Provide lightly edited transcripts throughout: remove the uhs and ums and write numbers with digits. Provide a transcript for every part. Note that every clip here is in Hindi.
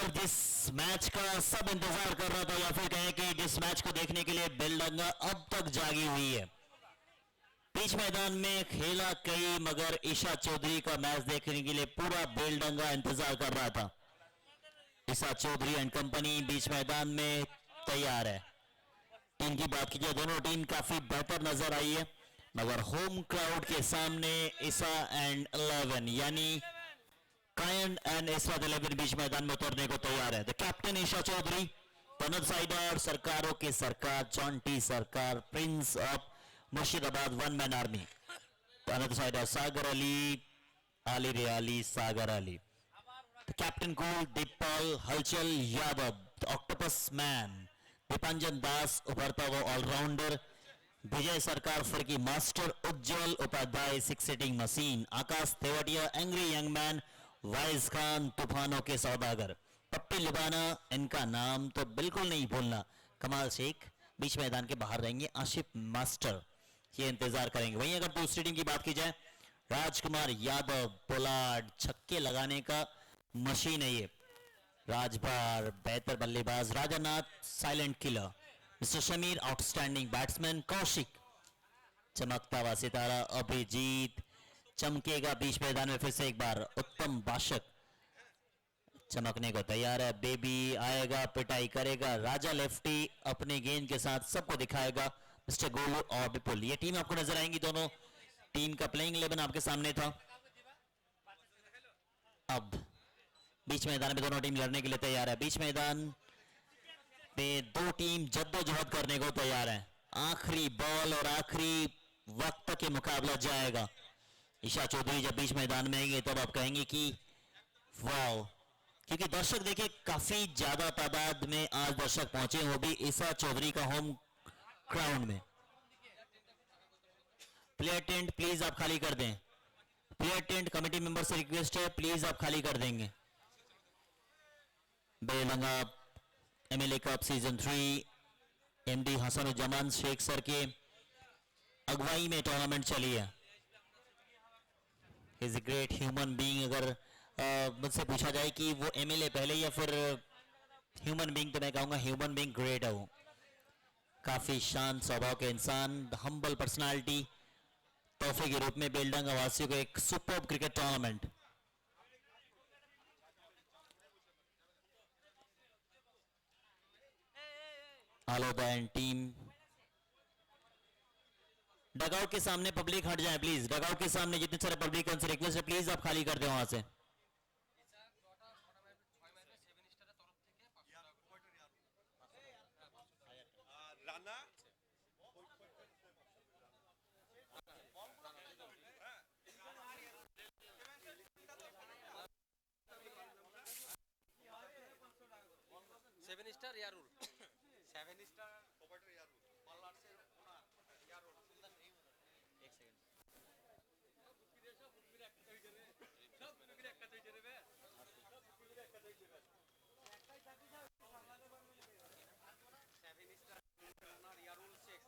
और जिस मैच का सब इंतजार कर रहा था या फिर कहें कि जिस मैच को देखने के लिए बेलडंगा अब तक जागी हुई है। बीच मैदान में खेला कई मगर ईशा चौधरी का मैच देखने के लिए पूरा बेलडंगा इंतजार कर रहा था। ईशा चौधरी एंड कंपनी बीच मैदान में तैयार है। टीम की बात कीजिए, दोनों टीम काफी बेहतर नजर आई है मगर होम क्राउड के सामने ईशा एंड 11 यानी कायन एंड इस्रात 11 बीच मैदान में उतरने को तैयार है। द कैप्टन ईशा चौधरी, तनद साइडर, सरकारों की सरकार, Jonty Sarkar, prince of Murshidabad, one man army, तनद साइडर सागर अली, आली रियाली, Sagar Ali. The captain cool, Deepal हलचल Yadav, the octopus man, Dipanjan Das, उभरता हुआ ऑलराउंडर, विजय सरकार फर्की master, Ujjwal Upadhyay, six hitting machine, Akash Tewatia, angry young man, Waiz Khan, तूफानों के सौदागर, पप्पी लिबाना, इनका नाम तो बिल्कुल नहीं भूलना, कमाल शेख बीच मैदान के बाहर रहेंगे, आशिफ मास्टर ये इंतजार करेंगे। वहीं अगर दूसरी टीम की बात की जाए, राजकुमार यादव, पोलार्ड, छक्के लगाने का मशीन है ये, राजभर बेहतर बल्लेबाज, Rajanath silent killer, mister Shamir outstanding batsman, Kaushik चमकता हुआ सितारा, अभिजीत चमकेगा बीच मैदान में फिर से एक बार, उत्तम बाशक चमकने को तैयार है, बेबी आएगा पिटाई करेगा, राजा लेफ्टी अपने गेंद के साथ सबको दिखाएगा, मिस्टर गोलू और विपुल। ये टीम आपको नजर आएंगी, दोनों टीम का प्लेइंग 11 आपके सामने था। अब बीच मैदान में दोनों टीम लड़ने के लिए तैयार है। बीच मैदान में दो टीम जद्दोजहद करने को तैयार है। आखिरी बॉल और आखिरी वक्त तक ये मुकाबला जाएगा। ईशा चौधरी जब बीच मैदान में आएंगे तब आप कहेंगे कि वाओ, क्योंकि दर्शक देखिए काफी ज्यादा तादाद में आज दर्शक पहुंचे, वो भी ईशा चौधरी का होम ग्राउंड में। प्लेयर टेंट प्लीज आप खाली कर दें। प्लेयर टेंट कमेटी मेंबर से रिक्वेस्ट है, प्लीज आप खाली कर देंगे। Beldanga MLA cup season 3 MD Hasanuzzaman Sheikh sir के अगुवाई में टूर्नामेंट चली है। Is a great human being. अगर मुझसे पूछा जाए कि वो एमएलए पहले या फिर ह्यूमन बीइंग, तो मैं कहूंगा ह्यूमन बीइंग ग्रेट है वो। काफी शांत स्वभाव के इंसान, हम्बल पर्सनालिटी, तोहफे के रूप में बेलडंगा वासियों को एक सुपर्ब क्रिकेट टूर्नामेंट। आलोदा एंड टीम, डगआउट के सामने पब्लिक हट जाए प्लीज। डगआउट के सामने जितने सारे पब्लिक उनसे रिक्वेस्ट है प्लीज आप खाली कर दे वहां से। Seven star Yarul, seven star operator Yarul, पल्लार से यारूल, एक second seven star Yarul Sheikh.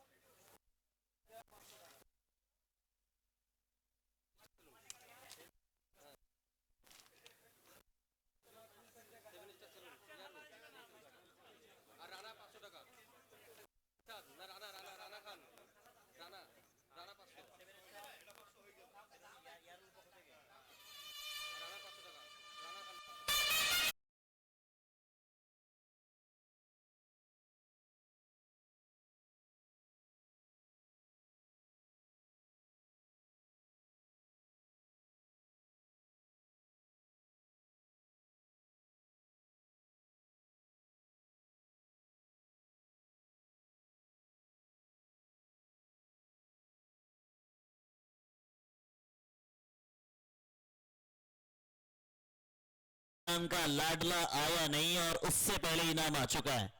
का लाडला आया नहीं और उससे पहले इनाम आ चुका है।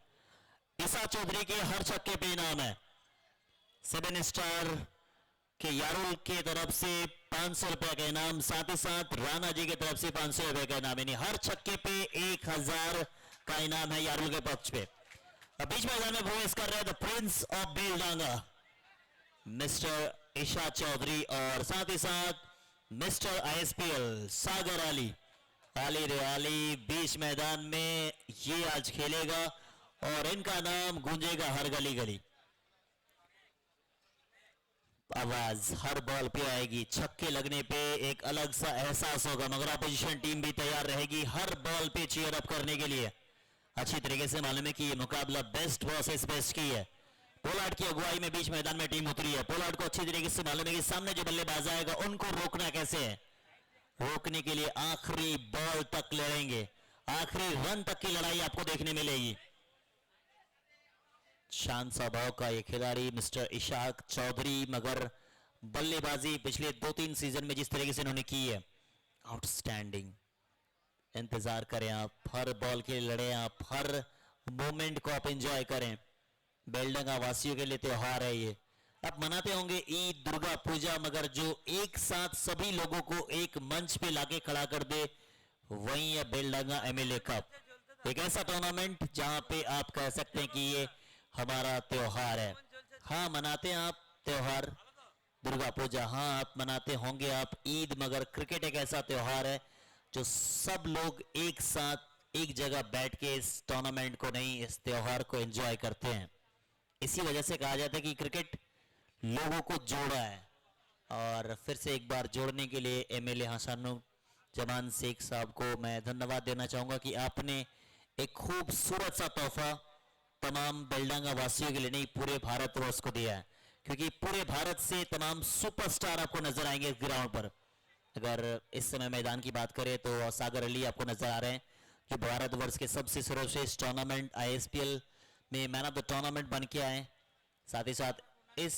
ईशा चौधरी के हर छक्के पे इनाम है। 7 स्टार के यारुल के तरफ से 500 रुपए का इनाम, साथ ही साथ राणा जी की तरफ से 500 रुपए का इनाम, यानी हर छक्के पे 1000 का इनाम है यारुल के पक्ष पे। अब बीच मैदान में प्रवेश कर रहे हैं the prince of Beldanga mister Isha Chowdhury और साथ ही साथ मिस्टर आईएसपीएल सागर अली। आली रेवाली बीच मैदान में ये आज खेलेगा और इनका नाम गूंजेगा हर गली गली। आवाज हर बॉल पे आएगी, छक्के लगने पे एक अलग सा एहसास होगा, मगर अपोजिशन टीम भी तैयार रहेगी हर बॉल पे चीयर अप करने के लिए। अच्छी तरीके से मालूम है कि ये मुकाबला बेस्ट वर्सेस बेस्ट की है। पोलार्ड की अगुवाई में बीच मैदान में टीम उतरी है। पोलार्ड को अच्छी तरीके से मालूम है कि सामने जो बल्लेबाज आएगा उनको रोकना कैसे है। रोकने के लिए आखिरी बॉल तक लड़ेंगे, आखिरी रन तक की लड़ाई आपको देखने मिलेगी। शान स्वभाव का ये खिलाड़ी मिस्टर इशाक चौधरी, मगर बल्लेबाजी पिछले 2-3 सीजन में जिस तरीके से इन्होंने की है, आउटस्टैंडिंग। इंतजार करें आप, हर बॉल के लिए लड़े आप, हर मोमेंट को आप एंजॉय करें। बेलडंगा वासियों के लिए त्योहार है ये। आप मनाते होंगे ईद, दुर्गा पूजा, मगर जो एक साथ सभी लोगों को एक मंच पे लाके खड़ा कर दे वही है बेलडंगा एमएलए कप। एक ऐसा टूर्नामेंट जहां पे आप कह सकते हैं कि ये हमारा त्योहार है। हाँ, मनाते हैं आप त्योहार, दुर्गा पूजा, हाँ आप मनाते होंगे आप ईद, मगर क्रिकेट एक ऐसा त्योहार है जो सब लोग एक साथ एक जगह बैठ के इस टूर्नामेंट को नहीं, इस त्योहार को एंजॉय करते हैं। इसी वजह से कहा जाता है कि क्रिकेट लोगों को जोड़ा है। और फिर से एक बार जोड़ने के लिए एमएलए हसानुज्जमान शेख साहब को मैं धन्यवाद देना चाहूंगा कि आपने एक खूबसूरत सा तोहफा तमाम बेलडंगा वासियों के लिए नहीं, पूरे भारतवर्ष को दिया है। क्योंकि पूरे भारत से तमाम सुपरस्टार आपको नजर आएंगे इस ग्राउंड पर। अगर इस समय मैदान की बात करें तो सागर अली आपको नजर आ रहे हैं, जो भारतवर्ष के सबसे सर्वश्रेष्ठ टूर्नामेंट आईएसपीएल में मैन ऑफ द टूर्नामेंट बन के आए। साथ ही साथ इस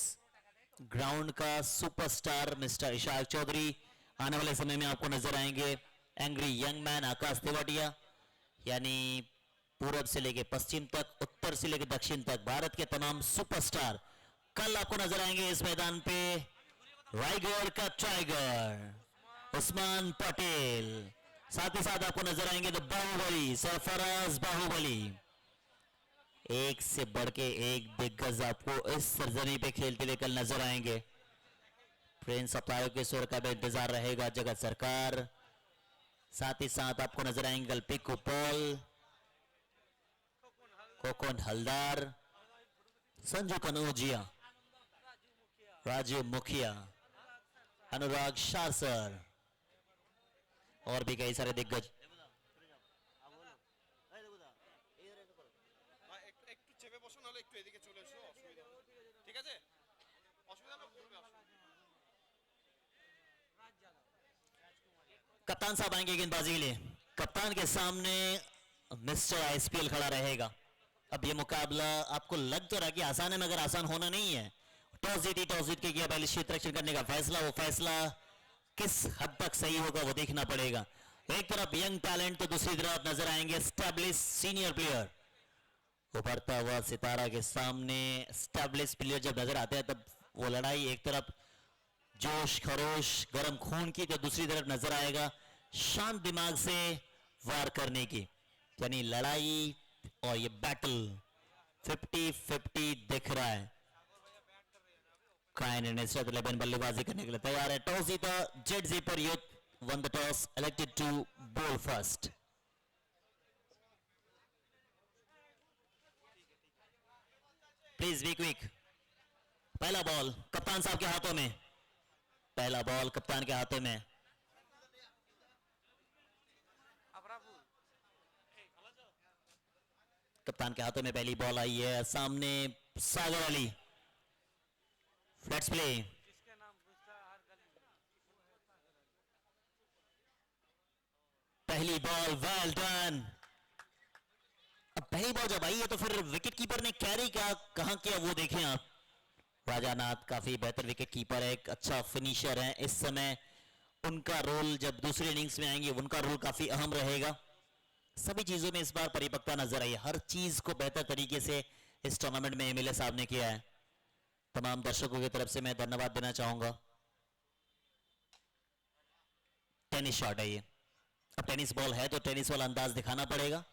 ग्राउंड का सुपरस्टार मिस्टर इशाक चौधरी आने वाले समय में आपको नजर आएंगे। एंग्री यंग मैन आकाश तिवाटिया, यानी पूरब से लेके पश्चिम तक, उत्तर से लेके दक्षिण तक भारत के तमाम सुपरस्टार कल आपको नजर आएंगे इस मैदान पे। रायगढ़ का टाइगर उस्मान पटेल, साथ ही साथ आपको नजर आएंगे द बाहुबली सरफराज बाहुबली। एक से बढ़ के एक दिग्गज आपको इस सरजमी पे खेलते हुए कल नजर आएंगे। प्रिंस सप्ताह के स्वर का भी इंतजार रहेगा, जगत सरकार। साथ ही साथ आपको नजर आएंगे कल पिकू पॉल, कोकोन हलदार, संजू कनौजिया, राजीव मुखिया, अनुराग शासर और भी कई सारे दिग्गज। একটু চেপে বসো, নাহলে একটু এদিকে চলে এসো, অসুবিধা হবে। ঠিক আছে, অসুবিধা হলে বলবে, कप्तान साहब आएंगे गेंदबाजी के लिए। कप्तान के सामने मिस्टर आईएसपीएल खड़ा रहेगा। अब ये मुकाबला आपको लग तो रहा कि आसान है, मगर आसान होना नहीं है। टॉस जीत के किया पहले क्षेत्र रक्षण करने का फैसला, वो फैसला किस हद तक सही होगा वो देखना पड़ेगा। एक तरफ यंग टैलेंट तो दूसरी तरफ नजर आएंगे एस्टैब्लिश सीनियर प्लेयर। उभरता हुआ सितारा के सामने एस्टैब्लिश प्लेयर जब नजर आते हैं तब वो लड़ाई एक तरफ जोश खरोश गर्म खून की, तो दूसरी तरफ नजर आएगा शांत दिमाग से वार करने की, यानी लड़ाई और ये बैटल 50-50 दिख रहा है। कायन इंस्टेड 11 बल्लेबाजी करने के लिए तैयार है। टॉस जीता जेट जीपर youth won the toss, elected to ball first. Please be quick. पहला बॉल कप्तान साहब के हाथों में, पहला बॉल कप्तान के हाथों में। कप्तान के हाथों में पहली बॉल आई है, सामने सागर अली। Let's play. पहली बॉल, वेल डन। अब पहली बॉल जब आई है तो फिर विकेट कीपर ने कैरी कहां किया वो देखें आप। राजानाथ काफी बेहतर विकेट कीपर है, एक अच्छा फिनिशर है। इस समय उनका रोल जब दूसरी इनिंग्स में आएंगे उनका रोल काफी अहम रहेगा। सभी चीजों में इस बार परिपक्वता नजर आई, हर चीज को बेहतर तरीके से इस टूर्नामेंट में एमएलए साहब ने किया है। तमाम दर्शकों की तरफ से मैं धन्यवाद देना चाहूंगा। टेनिस शॉट है ये, अब टेनिस बॉल है तो टेनिस वाला अंदाज दिखाना पड़ेगा।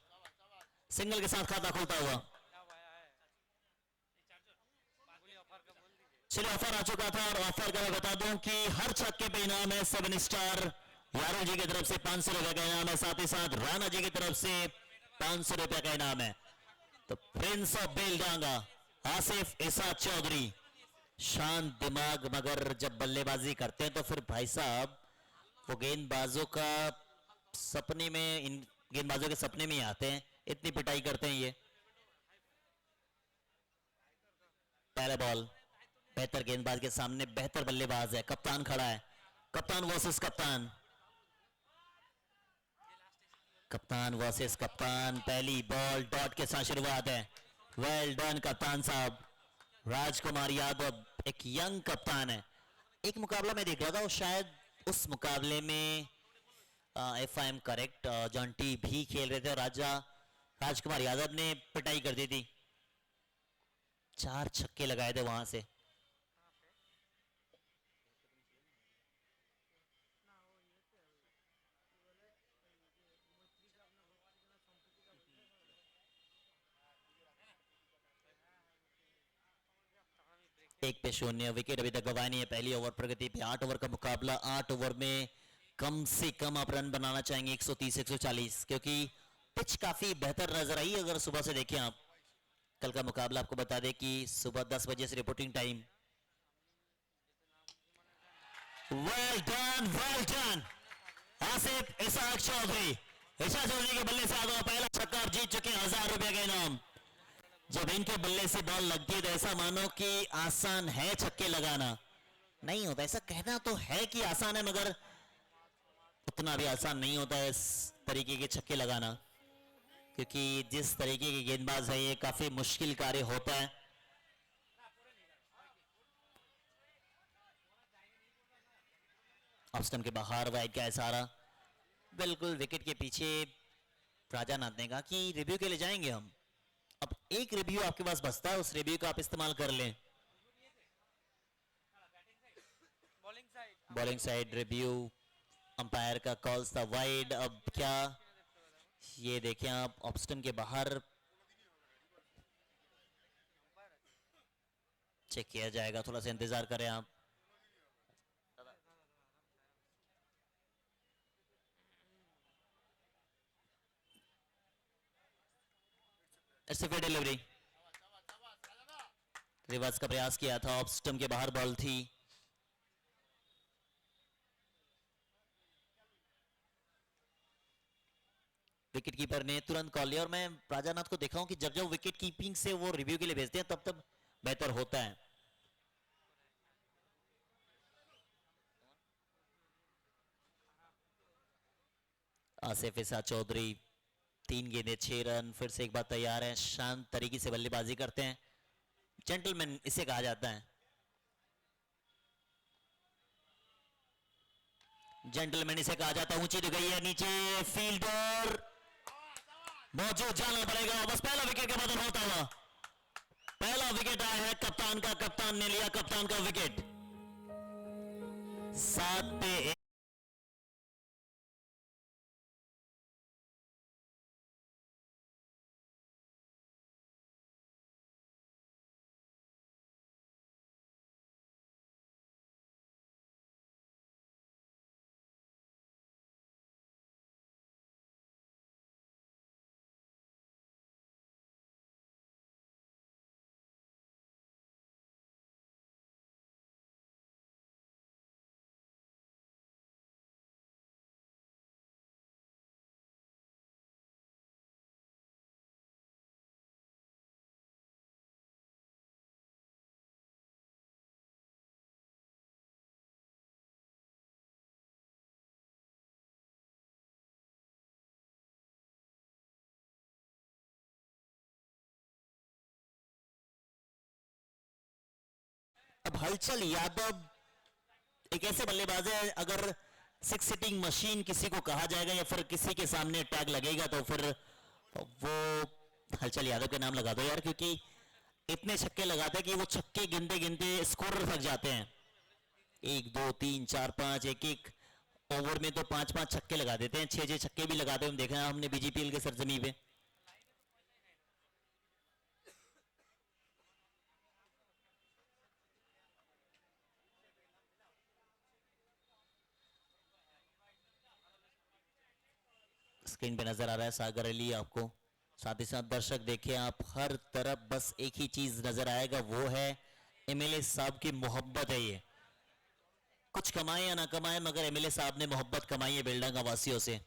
सिंगल के साथ खाता खुलता हुआ, चलिए ऑफर आ चुका था और ऑफर का मैं बता दूं कि हर छक्के पे इनाम है 7 स्टार यारों जी की तरफ से 500 रुपए का इनाम है, साथ ही साथ राणा जी की तरफ से 500 रुपए का इनाम है। तो प्रिंस ऑफ बेलडांगा आसिफ इसा चौधरी, शांत दिमाग, मगर जब बल्लेबाजी करते हैं तो फिर भाई साहब वो गेंदबाजों का सपने में, इन गेंदबाजों के सपने में ही आते हैं, इतनी पिटाई करते हैं ये। पहला बॉल, बेहतर गेंदबाज के सामने बेहतर बल्लेबाज है, कप्तान खड़ा है, कप्तान वर्सेस कप्तान, कप्तान वर्सेस कप्तान। पहली बॉल डॉट के साथ शुरुआत है। वेल डन कप्तान साहब। राजकुमार यादव एक यंग कप्तान है। एक मुकाबला मैं देख रहा था, वो शायद उस मुकाबले में if I am correct Jonty भी खेल रहे थे और राजकुमार यादव ने पिटाई कर दी थी, 4 छक्के लगाए थे वहां से। एक पे शून्य, विकेट अभी तक गंवाई नहीं है पहली ओवर प्रगति पे। 8 ओवर का मुकाबला, 8 ओवर में कम से कम आप रन बनाना चाहेंगे 130 140, क्योंकि पिच काफी बेहतर नजर आई अगर सुबह से देखें आप। कल का मुकाबला आपको बता दें कि सुबह 10 बजे से reporting time. Well done, well done Asif Isaq Chaudhary. Isha Chaudhary के बल्ले से आधा पहला छक्का, आप जीत चुके हैं 1000 रुपए का इनाम। जब इनके बल्ले से बॉल लगती है तो ऐसा मानो कि आसान है छक्के लगाना, नहीं होता। ऐसा कहना तो है कि आसान है, मगर उतना भी आसान नहीं होता है इस तरीके के छक्के लगाना, क्योंकि जिस तरीके के गेंदबाज है ये काफी मुश्किल कार्य होता है। ऑफ स्टंप के बाहर वाइड का इशारा, बिल्कुल विकेट के पीछे। राजा नाथ ने कहा कि रिव्यू के लिए जाएंगे हम। अब एक रिव्यू आपके पास बचता है, उस रिव्यू का आप इस्तेमाल कर लें। Bowling side bowling side review, umpire का कॉल्स था वाइड। अब क्या, ये देखें आप, ऑफ स्टंप के बाहर चेक किया जाएगा, थोड़ा सा इंतजार करें आप। इट्स अ डिलीवरी, रिवर्स का प्रयास किया था, ऑफ स्टंप के बाहर बॉल थी। विकेट कीपर ने तुरंत कॉल लिया, और मैं राजानाथ को देखा हूं कि जब जब विकेट कीपिंग से वो रिव्यू के लिए भेजते हैं तब तब बेहतर होता है। आसिफ इसा चौधरी 3 गेंदे 6 रन, फिर से एक बार तैयार है, शांत तरीके से बल्लेबाजी करते हैं, जेंटलमैन इसे कहा जाता है। जेंटलमैन इसे कहा जाता है। ऊंची दी गई है, नीचे फील्डर मौजूद, जाना पड़ेगा। बस पहला विकेट का बदल होता हुआ, पहला विकेट आया है कप्तान का, कप्तान ने लिया कप्तान का विकेट। 7 पे 1। अब हलचल यादव एक ऐसे बल्लेबाज है, अगर 6 सिटिंग मशीन किसी को कहा जाएगा या फिर किसी के सामने टैग लगेगा तो फिर वो हलचल यादव के नाम लगा दो यार, क्योंकि इतने छक्के लगाते हैं कि वो छक्के गिनते गिनते स्कोरर थक जाते हैं। 1 2 3 4 5, एक एक ओवर में तो 5 5 छक्के लगा देते हैं, 6 6 छक्के भी लगाते हैं, हम देखा है हमने बीजीपीएल के सरजमी पे। स्क्रीन पे नजर आ रहा है सागर अली आपको, साथ ही साथ दर्शक देखिए आप, हर तरफ बस एक ही चीज नजर आएगा, वो है एमएलए साहब की मोहब्बत है। ये कुछ कमाए या ना कमाए मगर एमएलए साहब ने मोहब्बत कमाई है बेलडंगा वासियों से।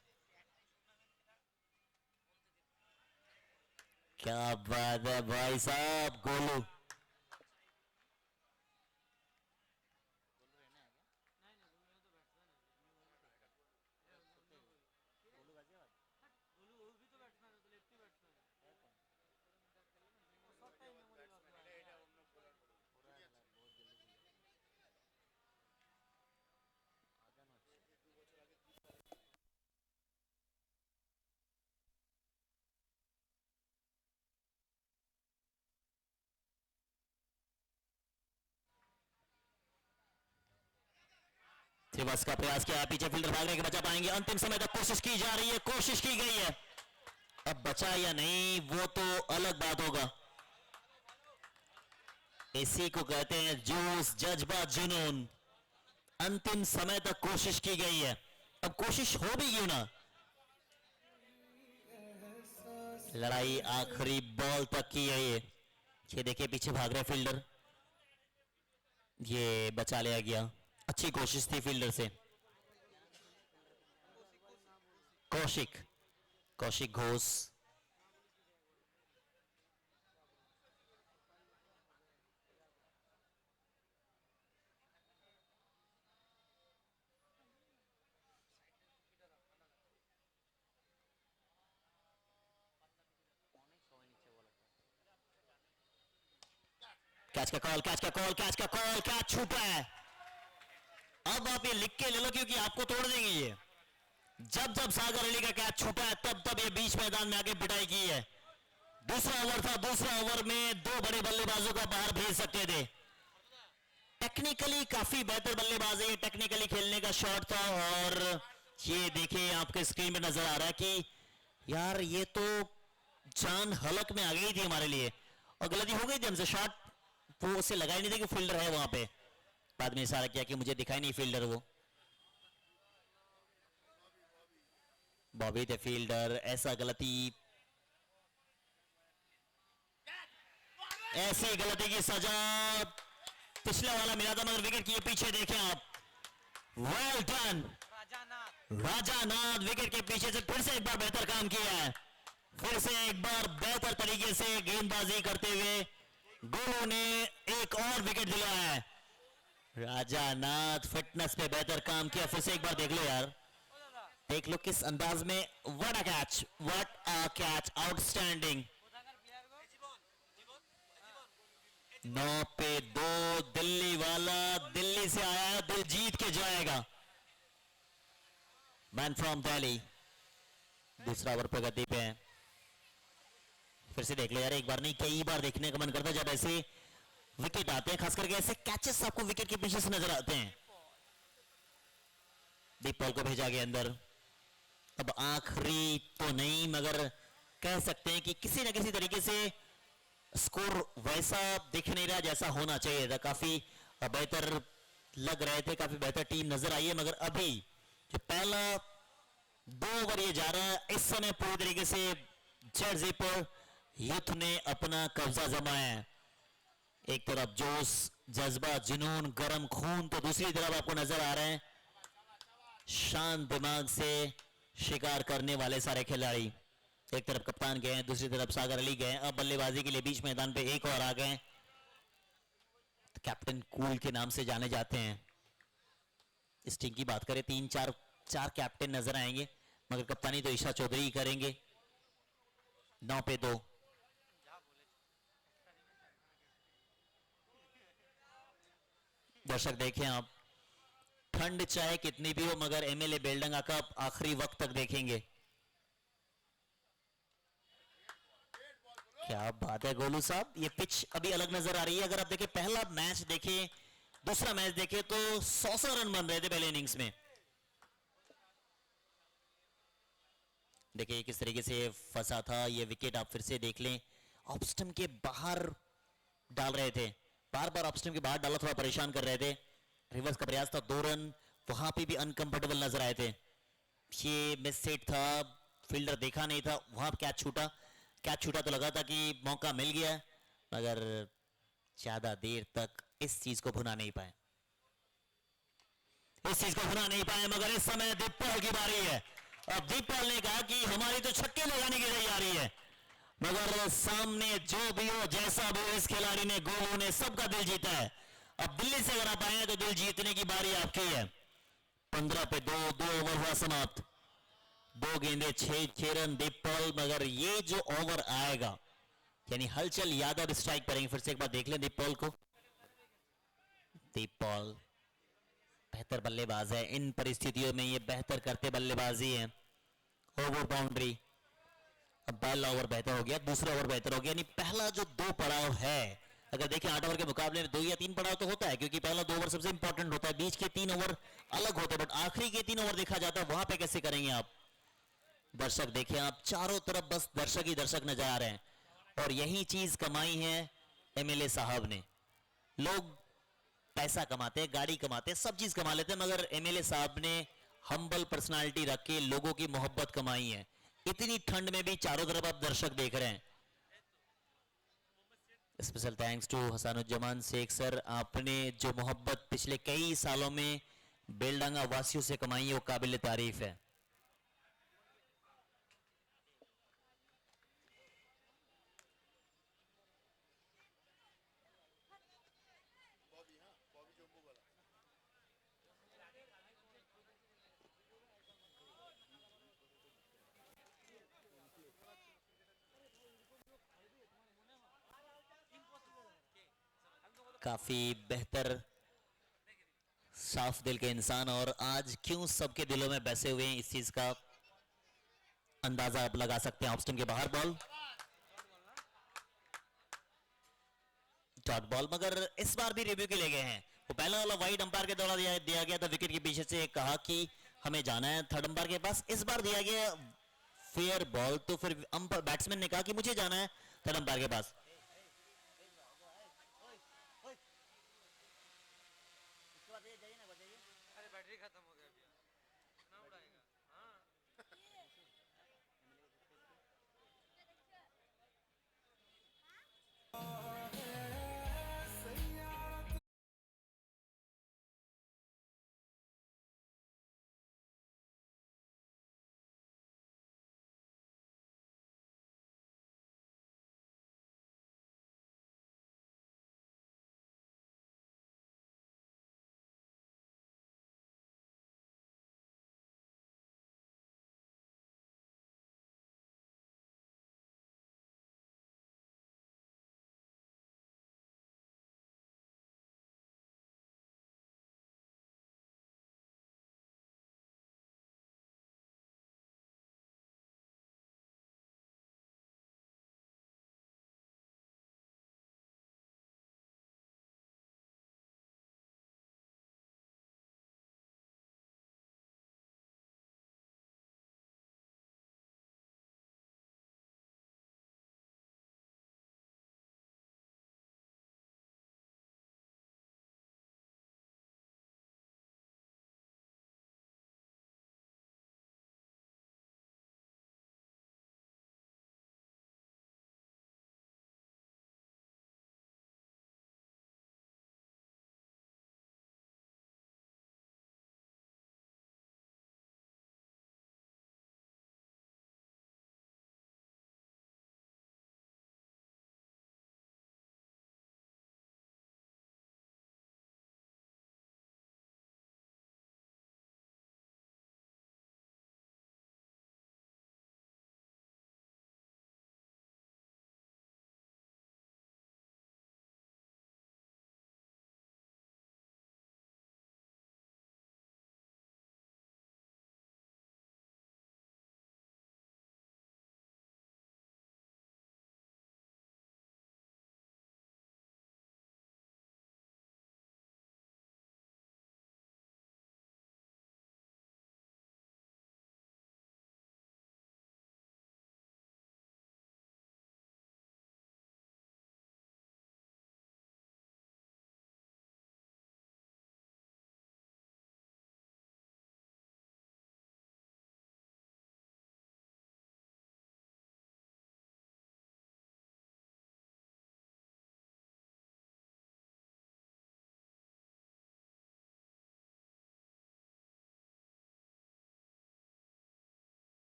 क्या बात है भाई साहब, गोलू बस का प्रयास किया, पीछे फील्डर भागने के बचा पाएंगे, अंतिम समय तक कोशिश की जा रही है, कोशिश की गई है, अब बचा या नहीं वो तो अलग बात होगा। इसी को कहते हैं जोश, जज्बा, जुनून। अंतिम समय तक कोशिश की गई है, अब कोशिश हो भी क्यों ना, लड़ाई आखिरी बॉल तक की है। ये देखिए पीछे भाग रहे फील्डर, ये बचा लिया गया, अच्छी कोशिश थी फील्डर से। कौशिक, कौशिक घोष, कैच का कॉल, कैच का कॉल, कैच का कॉल, कैच छूटा है। अब आप ये लिख के ले लो क्योंकि आपको तोड़ देंगे ये। जब जब सागर अली का कैच छूटा है तब तब ये बीच मैदान में आके पिटाई की है। दूसरा ओवर था, दूसरा ओवर में दो बड़े बल्लेबाजों को बाहर भेज सकते थे। टेक्निकली काफी बेहतर बल्लेबाज है, टेक्निकली खेलने का शॉट था। और ये देखिए आपके स्क्रीन में नजर आ रहा है कि यार ये तो जान हलक में आ गई थी हमारे लिए, और गलती हो गई थी हमसे, शॉट वो उसे लगा ही नहीं था कि फील्डर है वहां पे। बाद में इशारा किया कि मुझे दिखाई नहीं फील्डर, वो बॉबी थे फील्डर। ऐसा गलती, ऐसी गलती की सजा पिछला वाला मिला था मगर विकेट के पीछे देखें आप, वेल डन राजानाथ, विकेट के पीछे से फिर से एक बार बेहतर काम किया है, फिर से एक बार बेहतर तरीके से गेंदबाजी करते हुए गोलू ने एक और विकेट दिलाया है। राजानाथ फिटनेस पे बेहतर काम किया, फिर से एक बार देख लो यार, देख लो किस अंदाज में, what a catch, what a catch, outstanding. 9 पे 2, दिल्ली वाला दिल्ली से आया है, दिल जीत के जाएगा, मैन फ्रॉम दिल्ली। दूसरा ओवर प्रगति पे है, फिर से देख लो यार, एक बार नहीं कई बार देखने का मन करता है जब ऐसे विकेट आते हैं, खास करके ऐसे कैचेस आपको विकेट के पीछे से नजर आते हैं। डीप बॉल को भेजा गया अंदर, अब आखिरी तो नहीं मगर कह सकते हैं कि किसी ना किसी तरीके से स्कोर वैसा दिख नहीं रहा जैसा होना चाहिए था, काफी बेहतर लग रहे थे, काफी बेहतर टीम नजर आई है, मगर अभी जो पहला 2 ओवर ये जा रहा है, इस समय पूरी तरीके से जर्सी पर यूथ ने अपना कब्जा जमाया है। एक तरफ जोश, जज्बा, जुनून, गर्म खून, तो दूसरी तरफ आपको नजर आ रहे हैं शांत दिमाग से शिकार करने वाले सारे खिलाड़ी। एक तरफ कप्तान गए हैं, दूसरी तरफ सागर अली गए, अब बल्लेबाजी के लिए बीच मैदान पे एक और आ गए, तो कैप्टन कूल के नाम से जाने जाते हैं। इस टीम की बात करें 3-4 कैप्टन नजर आएंगे मगर कप्तानी तो ईशा चौधरी ही करेंगे। 9 पे 2, दर्शक देखें आप, ठंड चाहे कितनी भी हो मगर एमएलए बेलडंगा कप आखिरी वक्त तक देखेंगे। क्या बात है गोलू साहब, ये पिच अभी अलग नजर आ रही है। अगर आप देखें पहला मैच देखें, दूसरा मैच देखें तो 100 रन बन रहे थे पहले इनिंग्स में। देखिए किस तरीके से फंसा था ये विकेट, आप फिर से देख लें, ऑफ स्टंप के बाहर डाल रहे थे, बार बार ऑफ स्टंप के बाहर डाला, थोड़ा परेशान कर रहे थे। रिवर्स का प्रयास था, 2 रन वहां पे भी अनकंफर्टेबल नजर आए थे। ये मिस हिट था, फील्डर देखा नहीं था, वहां कैच छूटा तो लगा था कि मौका मिल गया, मगर ज्यादा देर तक इस चीज को भुना नहीं पाए, मगर इस समय दीपपाल की बारी है। अब दीपपाल ने कहा कि हमारी तो छक्के लगाने की तैयारी है, मगर सामने जो भी हो जैसा भी हो, इस खिलाड़ी ने गोलू ने सबका दिल जीता है। अब दिल्ली से अगर आप आए तो दिल जीतने की बारी आपकी है। 15 पे 2 ओवर हुआ समाप्त, 2 गेंदे 6 रन दीपपाल, मगर ये जो ओवर आएगा यानी हलचल यादव स्ट्राइक करेंगे। फिर से एक बार देख लें दीपपाल को। दीपपाल बेहतर बल्लेबाज है, इन परिस्थितियों में ये बेहतर करते बल्लेबाजी है। ओवर बाउंड्री, अब पहला ओवर बेहतर हो गया, दूसरा ओवर बेहतर हो गया, यानी पहला जो 2 पड़ाव है, अगर देखें 8 ओवर के मुकाबले में 2 या 3 पड़ाव तो होता है, क्योंकि पहला 2 ओवर सबसे इंपॉर्टेंट होता है, बीच के 3 ओवर अलग होते हैं, बट आखिरी के 3 ओवर देखा जाता है, वहां पे कैसे करेंगे आप। दर्शक देखिए, आप चारों तरफ बस दर्शक ही दर्शक नजर आ रहे हैं, और यही चीज कमाई है एमएलए साहब ने। लोग पैसा कमाते हैं, गाड़ी कमाते हैं, सब चीज कमा लेते हैं, मगर एमएलए साहब ने हम्बल पर्सनालिटी रख के लोगों की मोहब्बत कमाई है। इतनी ठंड में भी चारों तरफ आप दर्शक देख रहे हैं। Special thanks to Hasanuzzaman Sheikh sir, आपने जो मोहब्बत पिछले कई सालों में बेलडांगा वासियों से कमाई है वो काबिल तारीफ है। काफी बेहतर साफ दिल के इंसान, और आज क्यों सबके दिलों में बसे हुए हैं इस चीज का अंदाजा आप लगा सकते हैं। ऑप्शन के बाहर बॉल, डॉट बॉल, मगर इस बार भी रिव्यू के ले गए हैं। वो पहला वाला वाइड अंपायर के द्वारा दिया गया था, विकेट के पीछे से कहा कि हमें जाना है थर्ड अंपायर के पास। इस बार दिया गया फेयर बॉल, तो फिर अंपायर बैट्समैन ने कहा कि मुझे जाना है थर्ड अंपायर के पास। अरे बैटरी खत्म हो गया भैया।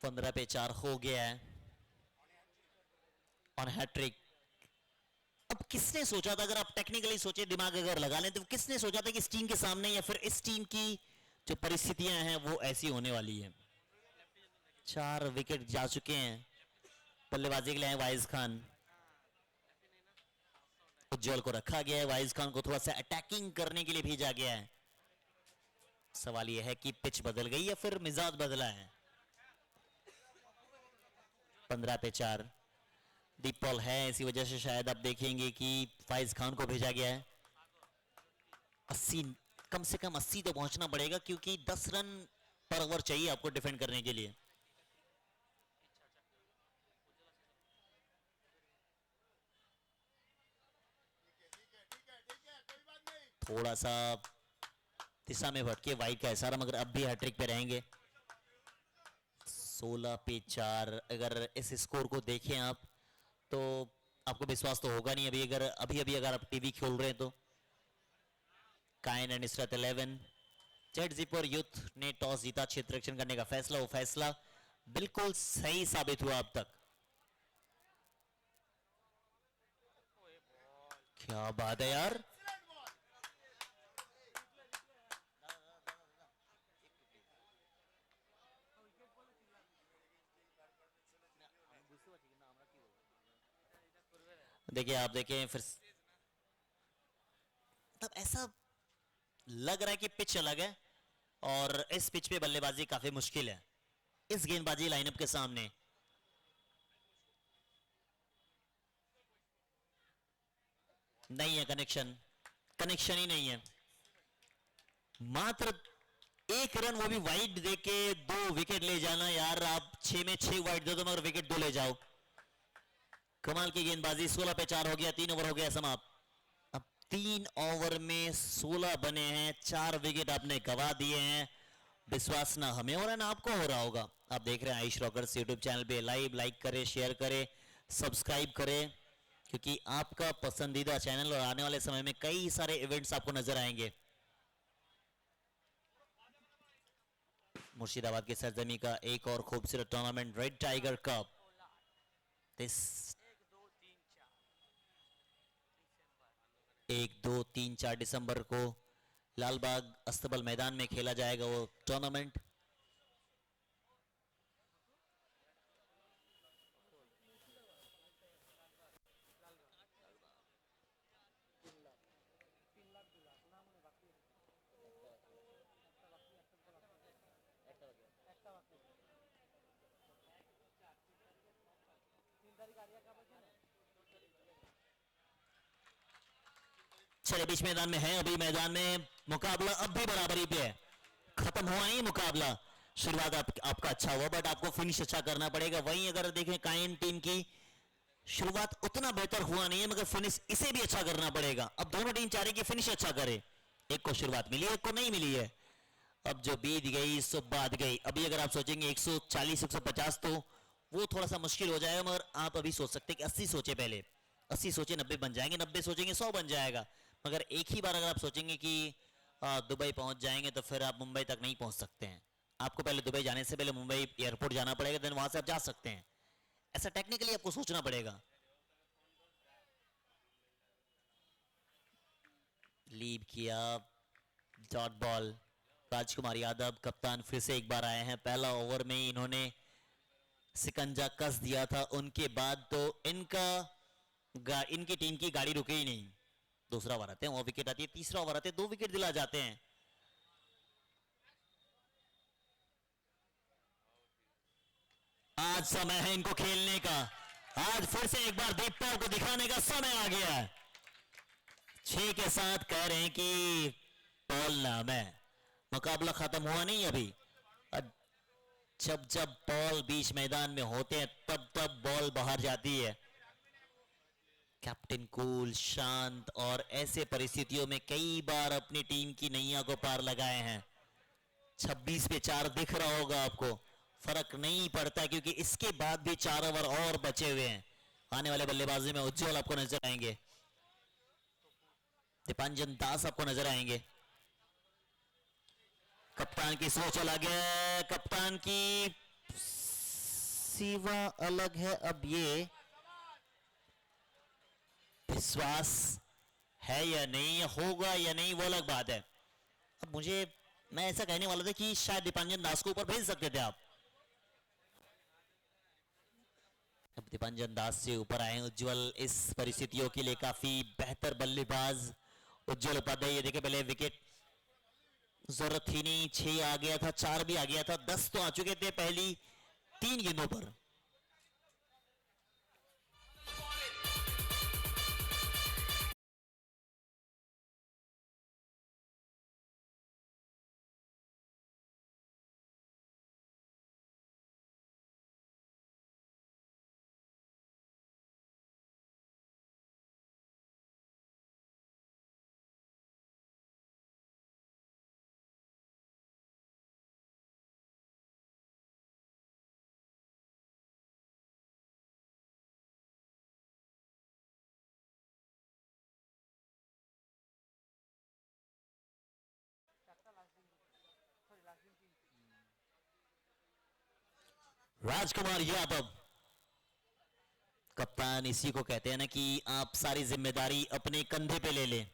15 पे 4 हो गया है और हैट्रिक। अब किसने सोचा था, अगर आप टेक्निकली सोचे, दिमाग अगर लगा लें, तो किसने सोचा था कि इस टीम के सामने या फिर इस टीम की जो परिस्थितियां हैं वो ऐसी होने वाली है। 4 विकेट जा चुके हैं। बल्लेबाजी के लिए वाइज खान, उज्जवल को रखा गया है, वाइज खान को थोड़ा सा अटैकिंग करने के लिए भेजा गया है। सवाल यह है कि पिच बदल गई या फिर मिजाज बदला है। 15 पे 4 डीप बॉल है, इसी वजह से शायद आप देखेंगे कि फाइज खान को भेजा गया है। 80, कम से कम 80 तो पहुंचना पड़ेगा, क्योंकि 10 रन पर ओवर चाहिए आपको डिफेंड करने के लिए। थोड़ा सा दिशा में भटके, वाइड का इशारा, मगर अब भी हैट्रिक पे रहेंगे। 16 पे 4, अगर इस स्कोर को देखें आप तो आपको विश्वास तो होगा नहीं अभी अगर आप टीवी खोल रहे हैं तो। काइन एंड स्ट्रत 11, जेडजीपुर यूथ ने टॉस जीता, क्षेत्र रक्षण करने का फैसला, वो फैसला बिल्कुल सही साबित हुआ अब तक। क्या बात है यार, देखिए आप देखें फिर, तब ऐसा लग रहा है कि पिच अलग है और इस पिच पे बल्लेबाजी काफी मुश्किल है इस गेंदबाजी लाइनअप के सामने। नहीं है कनेक्शन, कनेक्शन ही नहीं है। मात्र 1 रन, वो भी वाइड देके 2 विकेट ले जाना यार। आप 6 में 6 वाइड दे दो मगर विकेट 2 ले जाओ। कमाल की गेंदबाजी। 16 पे 4 हो गया, 3 ओवर हो गया समाप्त। अब 3 ओवर में 16 बने हैं, 4 विकेट आपने गवा दिए हैं। विश्वास ना हमें हो रहा है ना आपको हो रहा होगा। आप देख रहे हैं आयुष रॉकर्स यूट्यूब चैनल पे लाइव, लाइक करें, शेयर करें, सब्सक्राइब करें, क्योंकि आपका पसंदीदा चैनल और आने वाले समय में कई सारे इवेंट्स आपको नजर आएंगे। मुर्शिदाबाद की सरजमी का एक और खूबसूरत टूर्नामेंट, रेड टाइगर कप, इस 1, 2, 3, 4 दिसंबर को लालबाग अस्तबल मैदान में खेला जाएगा वो टूर्नामेंट। चले बीच मैदान में है, अभी मैदान में मुकाबला अब भी बराबरी पे है, खत्म हुआ नहीं मुकाबला। शुरुआत आपका अच्छा हुआ बट आपको फिनिश अच्छा करना पड़ेगा। वहीं अगर देखें काइन टीम की शुरुआत उतना बेहतर हुआ नहीं है, मगर फिनिश इसे भी अच्छा करना पड़ेगा। अब दोनों टीम चाह रही कि फिनिश अच्छा करे, एक को शुरुआत मिली है, एक को नहीं मिली है। अब जो बीत गई सो बात गई। अभी अगर आप सोचेंगे 140 150 तो वो थोड़ा सा मुश्किल हो जाएगा, मगर आप अभी सोच सकते हैं कि 80 सोचे, पहले 80 सोचे 90 बन जाएंगे, 90 सोचेंगे 100 बन जाएगा। मगर एक ही बार अगर आप सोचेंगे कि दुबई पहुंच जाएंगे तो फिर आप मुंबई तक नहीं पहुंच सकते हैं। आपको पहले दुबई जाने से पहले मुंबई एयरपोर्ट जाना पड़ेगा, देन वहां से आप जा सकते हैं। ऐसा टेक्निकली आपको सोचना पड़ेगा। लीव किया, डॉट बॉल, राजकुमार यादव कप्तान फिर से एक बार आए हैं। पहला ओवर में ही इन्होंने सिकंजा कस दिया था, उनके बाद तो इनकी टीम की गाड़ी रुके ही नहीं। दूसरा ओवर आते हैं, वो विकेट आती है, तीसरा ओवर आते हैं, 2 विकेट दिला जाते हैं। आज समय है इनको खेलने का, आज फिर से एक बार दीप पॉल को दिखाने का समय आ गया है। 6 के साथ कह रहे हैं कि पॉल नाम है, मुकाबला खत्म हुआ नहीं अभी। जब जब बॉल बीच मैदान में होते हैं तब तब बॉल बाहर जाती है। कैप्टन कूल, शांत और ऐसे परिस्थितियों में कई बार अपनी टीम की नैया को पार लगाए हैं। 26 पे 4 दिख रहा होगा आपको, फर्क नहीं पड़ता क्योंकि इसके बाद भी 4 ओवर और बचे हुए हैं। आने वाले बल्लेबाजी में उज्जवल आपको नजर आएंगे, दीपांजन दास आपको नजर आएंगे। कप्तान की सोच अलग है, कप्तान की सीवा अलग है। अब ये विश्वास है या नहीं, होगा या नहीं, वो अलग बात है। अब मैं ऐसा कहने वाला था कि शायद दीपांजन दास को ऊपर भेज सकते थे आप। अब दीपांजन दास से ऊपर आए उज्जवल, इस परिस्थितियों के लिए काफी बेहतर बल्लेबाज उज्जवल उपाध्याय। ये देखे पहले विकेट जरूरत ही नहीं, 6 आ गया था, 4 भी आ गया था, 10 तो आ चुके थे पहली 3 गेंदों पर। राजकुमार यादव कप्तान, इसी को कहते हैं ना कि आप सारी जिम्मेदारी अपने कंधे पे ले लें।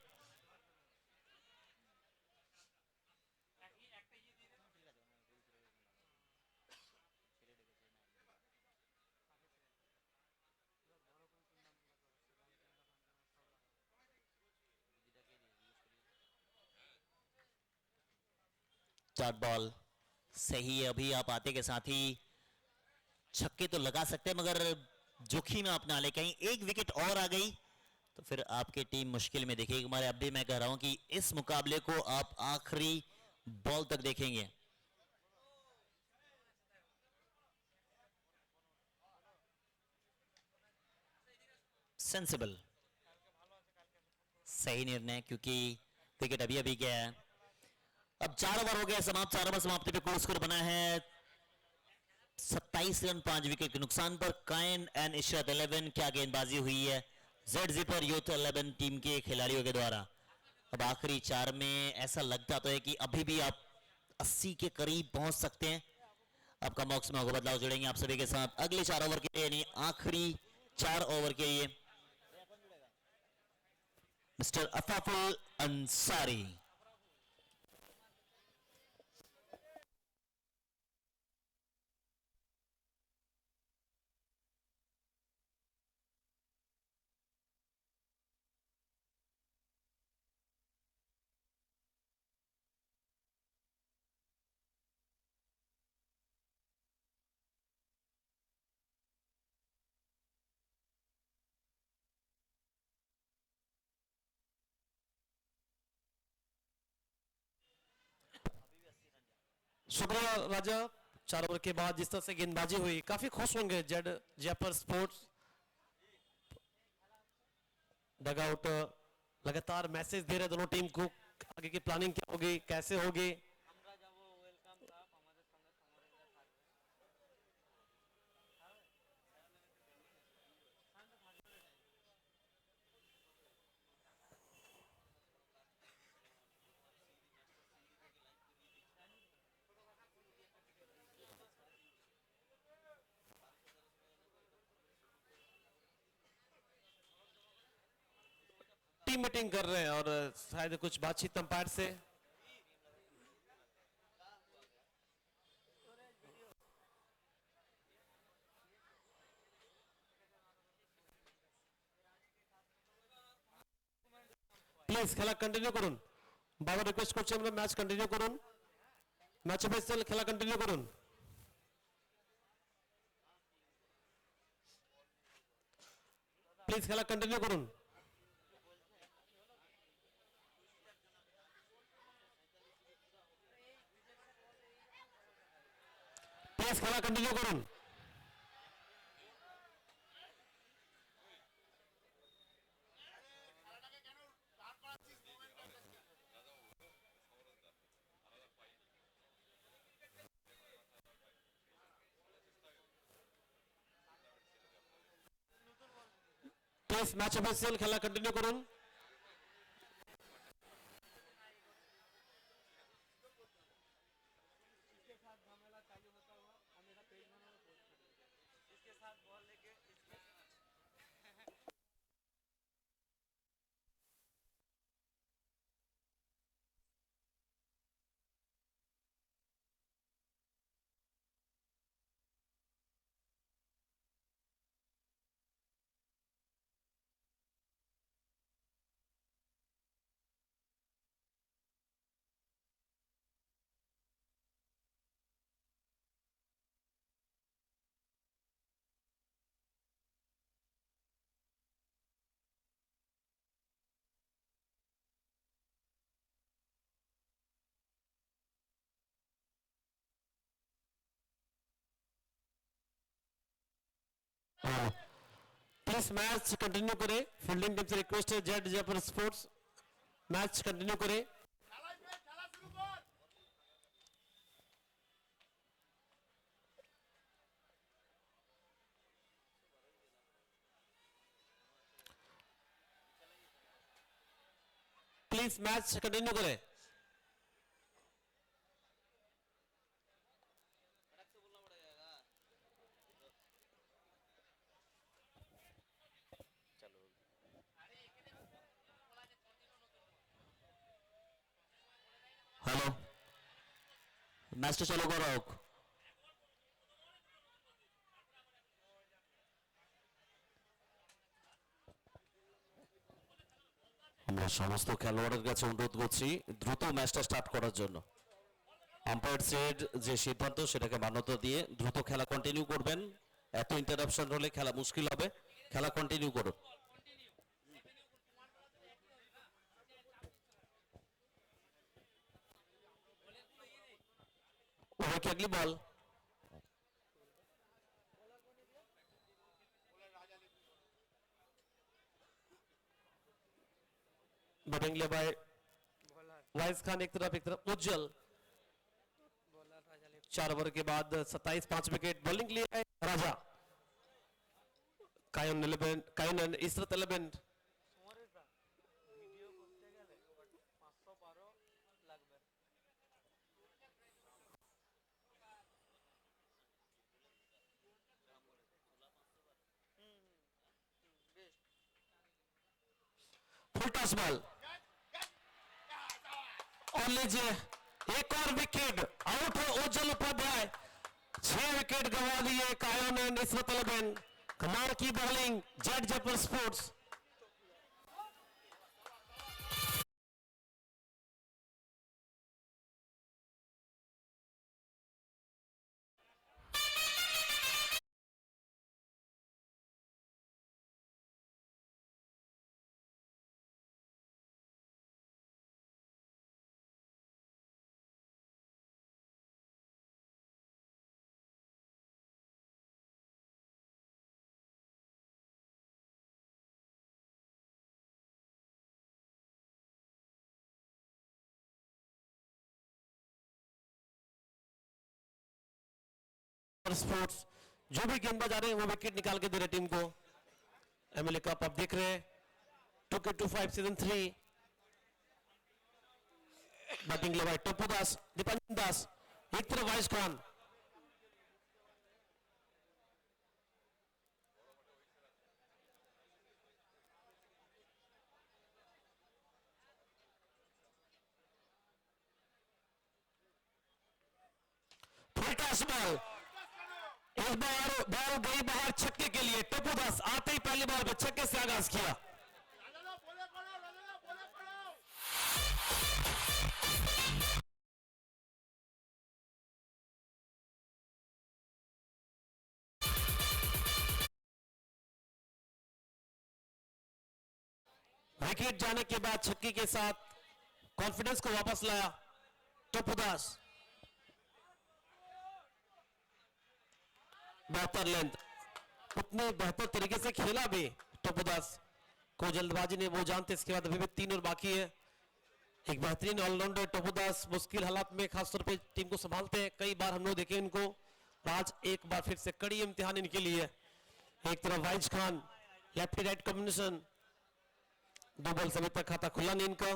डॉट बॉल सही है। अभी आप आते के साथ ही छक्के तो लगा सकते हैं, मगर जोखिम में आप ना ले, कहीं एक विकेट और आ गई तो फिर आपकी टीम मुश्किल में दिखेगी। हमारे अब भी मैं कह रहा हूं कि इस मुकाबले को आप आखिरी बॉल तक देखेंगे। सेंसिबल, सही निर्णय, क्योंकि विकेट अभी अभी गया है। अब 4 ओवर हो गया समाप्त, 4 ओवर समाप्ति पे कोई स्कोर बना है 27 रन 5 विकेट के नुकसान पर। कायन एंड इशरत 11, क्या गेंदबाजी हुई है जेड पर यूथ 11 टीम के खिलाड़ियों के द्वारा। अब आखिरी 4 में ऐसा लगता तो है कि अभी भी आप 80 के करीब पहुंच सकते हैं। आपका बॉक्स में होगा, बदलाव जुड़ेंगे आप सभी के साथ अगले 4 ओवर के लिए, यानी आखिरी 4 ओवर के लिए। मिस्टर अफाफुल अंसारी। शुक्रिया राजा। 4 ओवर के बाद जिस तरह से गेंदबाजी हुई, काफी खुश होंगे जेड जयपुर स्पोर्ट्स। डगआउट लगातार मैसेज दे रहे दोनों टीम को, आगे की प्लानिंग क्या होगी, कैसे होगी। टीम मीटिंग कर रहे हैं और शायद कुछ बातचीत अंपायर से। প্লিজ খেলা কন্টিনিউ করুন। বাবা রিকোয়েস্ট করছি আমরা ম্যাচ কন্টিনিউ করুন। ম্যাচ অফিসিয়াল খেলা কন্টিনিউ করুন। প্লিজ খেলা কন্টিনিউ করুন। প্লিজ খেলা কন্টিনিউ করুন। প্লিজ ম্যাচ অফিসিয়াল খেলা কন্টিনিউ করুন। इसके साथ बॉल लेके इसके प्लीज मैच कंटिन्यू करें। फील्डिंग टीम से रिक्वेस्ट है, Z Jaipur sports match continue करें। प्लीज मैच कंटिन्यू करें। हेलो, मैच चालू करो। আমরা সমস্ত খেলোয়াড়ের কাছে অনুরোধ করছি দ্রুত ম্যাচটা স্টার্ট করার জন্য। আম্পায়ার সেড যে সিদ্ধান্ত সেটাকে মান্যতা দিয়ে দ্রুত খেলা কন্টিনিউ করবেন। এত ইন্টারাপশন হলে খেলা মুশকিল হবে। খেলা কন্টিনিউ করুন। উইকেটলি বল। बैटिंग ले बाय बॉलर वाइस खान एक तरफ उज्जवल। बॉलर राजा लेफ्ट 4 ओवर के बाद 27 5 विकेट। बॉलिंग लिए है राजा कायन 11 कायन इसरत 11। সোমরেশদা ভিডিও করতে গেলে 512 লাগবে বেস্ট फुल टॉस बॉल और लीजिए एक और विकेट। आउट है उज्जवल उपाध्याय। 6 विकेट गंवा दिए कायन एंड इसरत 11। कमाल की bowling Z Jaipur sports. Sports जो भी गेंदबाज आ रहे हैं वो विकेट निकाल के दे रहे टीम को। एमएलए कप आप देख रहे हैं 2K25 सीजन 3। बैटिंग ले भाई टप्पू दास दीपांजन दास एक तरफ vice Khan. Full toss ball इस बार बॉल गई बाहर छक्के के लिए। टप्पू दास आते ही पहली बॉल पे छक्के से आगाज किया। विकेट जाने के बाद छक्के के साथ कॉन्फिडेंस को वापस लाया टप्पू दास। बेहतर लेंथ उतने बेहतर तरीके से खेला भी टप्पू दास को जल्दबाजी ने वो जानते। इसके बाद अभी भी 3 ओवर बाकी है। एक बेहतरीन ऑलराउंडर टप्पू दास मुश्किल हालात में खासतौर पे टीम को संभालते हैं। कई बार हम लोग देखे इनको। आज एक बार फिर से कड़ी इम्तिहान इनके लिए। एक तरफ wise Khan left right combination. 2 ball से अभी तक खाता खुला नहीं इनका।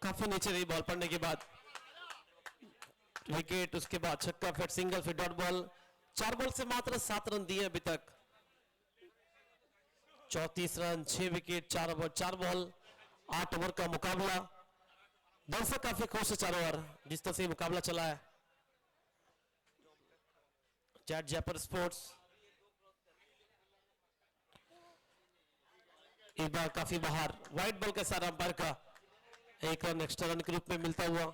काफी नीचे रही बॉल पड़ने के बाद, विकेट, उसके बाद छक्का, फिर सिंगल, फिर डॉट बॉल। 4 बॉल से मात्र 7 रन दिए अभी तक। 34 run, 6 wicket, 4 over 4 ball, 8 over का मुकाबला। दर्शक काफी खुश है चारों ओर जिस तरह से मुकाबला चला है। चैट जयपुर स्पोर्ट्स इस बार काफी बाहर, वाइट बॉल के साथ अंपायर का 1 रन एक्स्ट्रा रन के रूप में मिलता हुआ।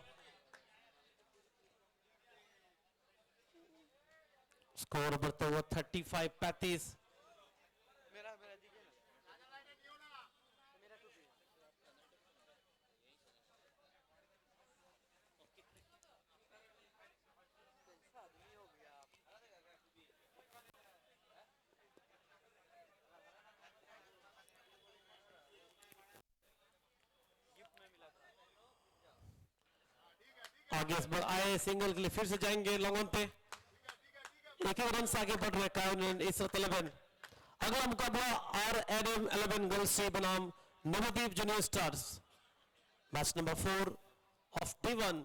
स्कोर बढ़ता हुआ 35-35। मेरा मेरा दीजिए ना, मेरा टोपी कैसा आदमी हो गया आप। गिफ्ट में मिला था। आगे इस बार आए सिंगल के लिए फिर से जाएंगे लॉन्ग ऑन पे। एक रन से आगे बढ़ रहे कायन इसरत 11। अगला मुकाबला RM 11 गर्ल्स से बनाम Navdeep junior stars, match number 4 of D1।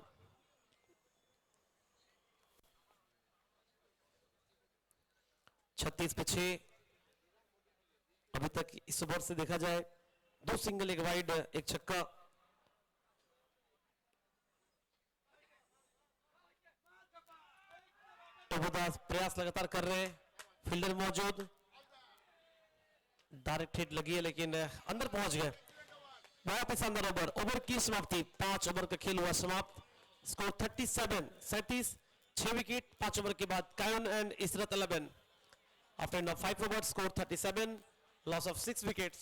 छत्तीस पे 6 अभी तक इस ओवर से देखा जाए, 2 सिंगल, 1 वाइड, 1 छक्का। टोबोदास प्रयास लगातार कर रहे हैं, फील्डर मौजूद, डायरेक्ट हिट लगी है लेकिन अंदर पहुंच गए। बहुत ही शानदार ओवर, ओवर की समाप्ति, 5 ओवर का खेल हुआ समाप्त। स्कोर 37, 6 विकेट 5 ओवर के बाद Kayan and Israt 11। After end of 5 over score 37, loss of 6 wickets.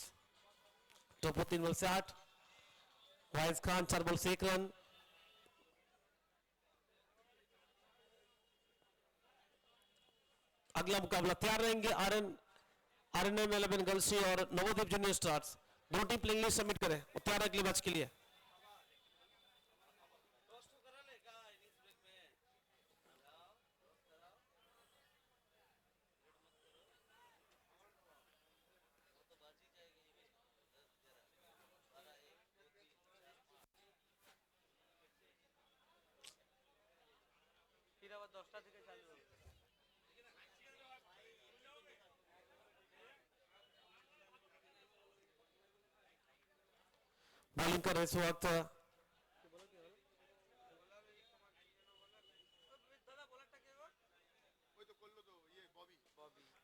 टोपो 3 बॉल से 8, वाइज खान 4 बॉल से 1 रन। अगला मुकाबला तैयार रहेंगे RM 11 गर्ल्स और नवदीप जूनियर स्टार्स। दोनों टीम प्लेइंग लिस्ट सबमिट करें और तैयार है अगले मैच के लिए। फिर আবার 10টা থেকে চালু হবে। बॉलिंग कर रहे इस वक्त দাদা বলারটা কে গো? ওই তো করলো তো ইয়ে ববি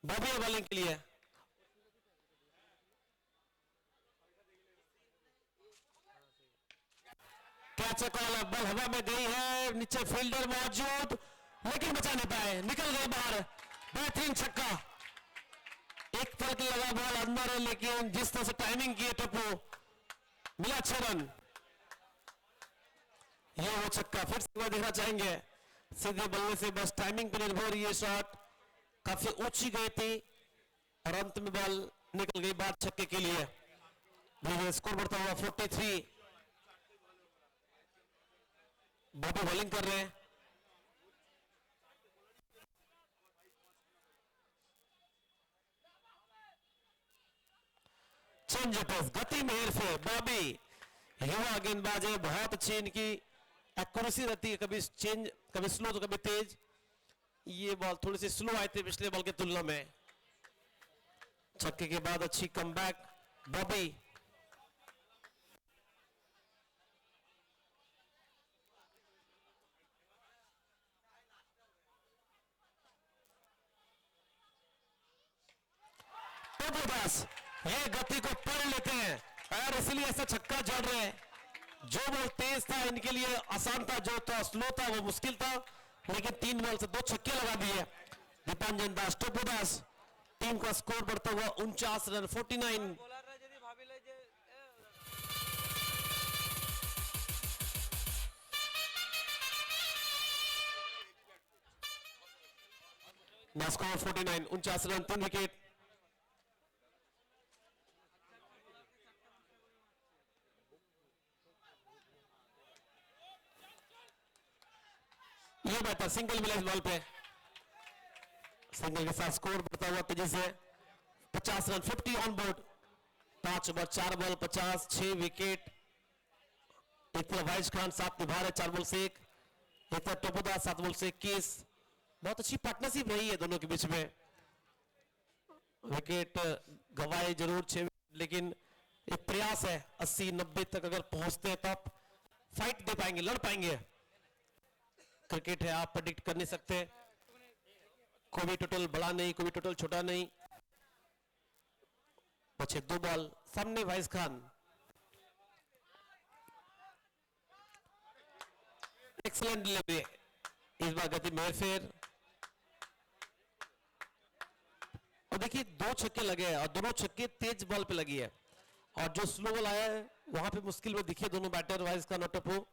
बॉबी है बॉलिंग के लिए। कैच कॉल, बॉल हवा में गई है, नीचे फील्डर मौजूद लेकिन बचा नहीं पाए, निकल गए बाहर। बेहतरीन छक्का, एक फर्क लगा, बॉल अंदर है लेकिन जिस तरह से टाइमिंग की है टप्पू, मिला 6 रन। ये वो छक्का फिर से देखना चाहेंगे, सीधे बल्ले से बस टाइमिंग पर निर्भर ये शॉट काफी ऊंची गई थी और अंत में बॉल निकल गई बाहर छक्के के लिए। स्कोर बढ़ता हुआ 43। बॉबी बॉलिंग कर रहे हैं, चेंज पेस, गति में हेरफेर। बॉबी युवा गेंदबाज है, बहुत अच्छी इनकी एक्यूरेसी रहती है, कभी चेंज, कभी स्लो तो कभी तेज। ये बॉल थोड़ी सी स्लो आई थी पिछले बॉल के तुलना में। छक्के के बाद अच्छी कमबैक बॉबी। टोबोदास ये गति को पढ़ लेते हैं और इसलिए ऐसा छक्का जड़ रहे हैं। जो बॉल तेज था इनके लिए आसान था, जो था स्लो था वो मुश्किल था, लेकिन 3 बॉल से 2 छक्के लगा दिए दीपांजन दास। टोबोदास टीम का स्कोर बढ़ता हुआ 49 रन 49। বোলাররা যদি ভাবিলে যে स्कोर 49, 49 रन 3 विकेट। ये बैटर सिंगल मिला इस बॉल पे, सिंगल के साथ स्कोर बढ़ता हुआ तेजी से 50 run 50 on board. 5 over 4 ball 50, 6 wicket एक तरफ वाइज खान 7 निभा रहे 4 बॉल से 1, एक तरफ टोपोदास 7 बॉल से 21। बहुत अच्छी पार्टनरशिप रही है दोनों के बीच में। विकेट गवाए जरूर 6, लेकिन एक प्रयास है 80-90 तक अगर पहुंचते हैं तो आप फाइट दे पाएंगे, लड़ पाएंगे। क्रिकेट है, आप प्रेडिक्ट कर नहीं सकते। कोई भी टोटल बड़ा नहीं, कोई भी टोटल छोटा नहीं। बचे 2 बॉल। सामने वाइज खान, एक्सीलेंट डिलीवरी, इस बार गति में फिर। और देखिए 2 छक्के लगे हैं और दोनों छक्के तेज बॉल पे लगी है, और जो स्लो बॉल आया है वहां पे मुश्किल में दिखे दोनों बैटर वाइज खान और टप्पू।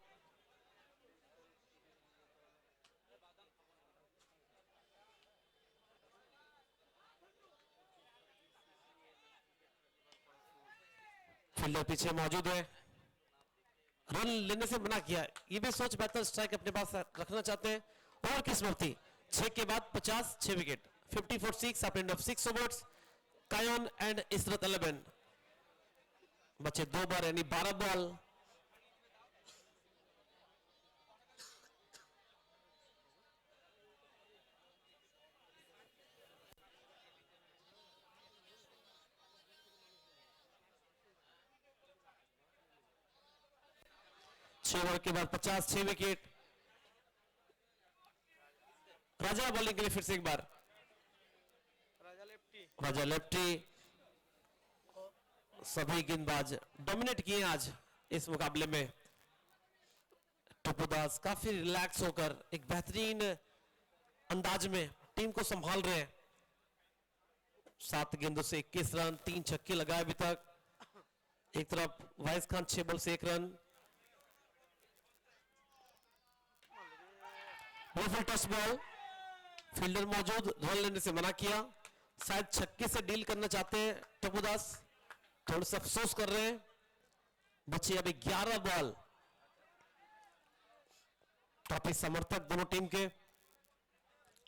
फील्डर पीछे मौजूद है, रन लेने से मना किया। ये भी सोच बेहतर स्ट्राइक अपने पास रखना चाहते हैं। और किस्मत थी 6 के बाद 50, 6 wicket, 50 for 6 after end of 6 overs। कायन एंड इसरत 11। बचे 2 बार यानी 12 बॉल। ओवर के बाद 50, 6 विकेट। राजा बॉलिंग के लिए फिर से एक बार। राजा लेफ्टी। सभी गेंदबाज डोमिनेट किए आज इस मुकाबले में। टोपोदास काफी रिलैक्स होकर एक बेहतरीन अंदाज में टीम को संभाल रहे हैं। 7 गेंदों से 21 रन, 3 छक्के लगाए अभी तक। एक तरफ वाइज खान 6 बॉल से 1 रन। टच बॉल, फील्डर मौजूद, रन लेने से मना किया। शायद छक्के से डील करना चाहते हैं टोपोदास, थोड़ा सा अफसोस कर रहे हैं। बचे अभी 11 बॉल। काफी समर्थक दोनों टीम के,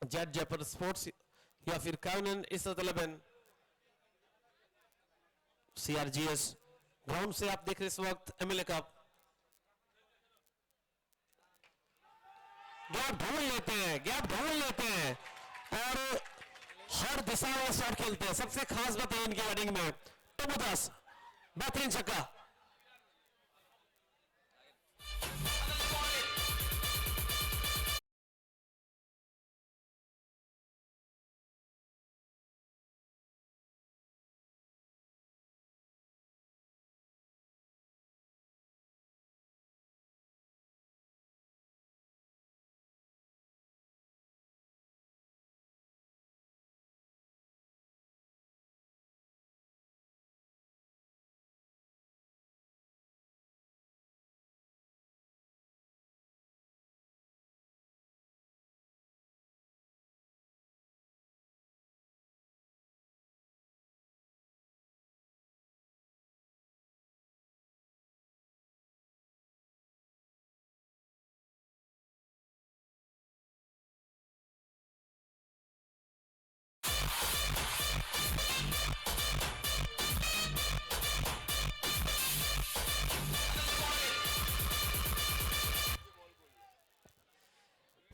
जेट जयपुर स्पोर्ट्स या फिर काउनन इसरत 11। CRGS ग्राउंड से आप देख रहे इस वक्त MLA कप। गैप ढूंढ लेते हैं, गैप ढूंढ लेते हैं और हर दिशा में शॉट खेलते हैं। सबसे खास बात है इनकी बैटिंग में, टोपोदास बेहतरीन छक्का।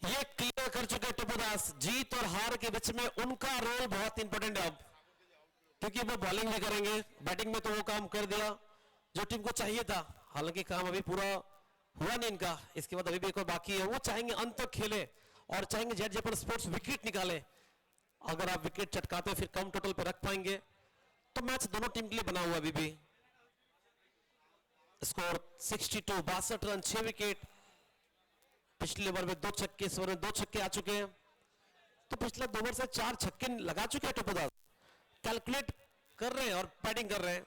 ये क्लियर कर चुके टोपोदास। जीत और हार के बीच में उनका रोल बहुत इंपॉर्टेंट है अब, क्योंकि वो बॉलिंग भी करेंगे। बैटिंग में तो वो काम कर दिया जो टीम को चाहिए था। हालांकि काम अभी पूरा हुआ नहीं इनका, इसके बाद अभी भी एक और बाकी है। वो चाहेंगे अंत तक खेले और चाहेंगे जेट जयपुर स्पोर्ट्स विकेट निकाले। अगर आप विकेट चटकाते फिर कम टोटल पे रख पाएंगे तो मैच दोनों टीम के लिए बना हुआ अभी भी। Score 62, 62 run, 6 wicket. पिछले ओवर में 2 छक्के, इस ओवर में 2 छक्के आ चुके हैं। तो पिछले 2 ओवर से 4 छक्के लगा चुके हैं टोपोदास। कैलकुलेट कर रहे हैं और बैटिंग कर रहे हैं,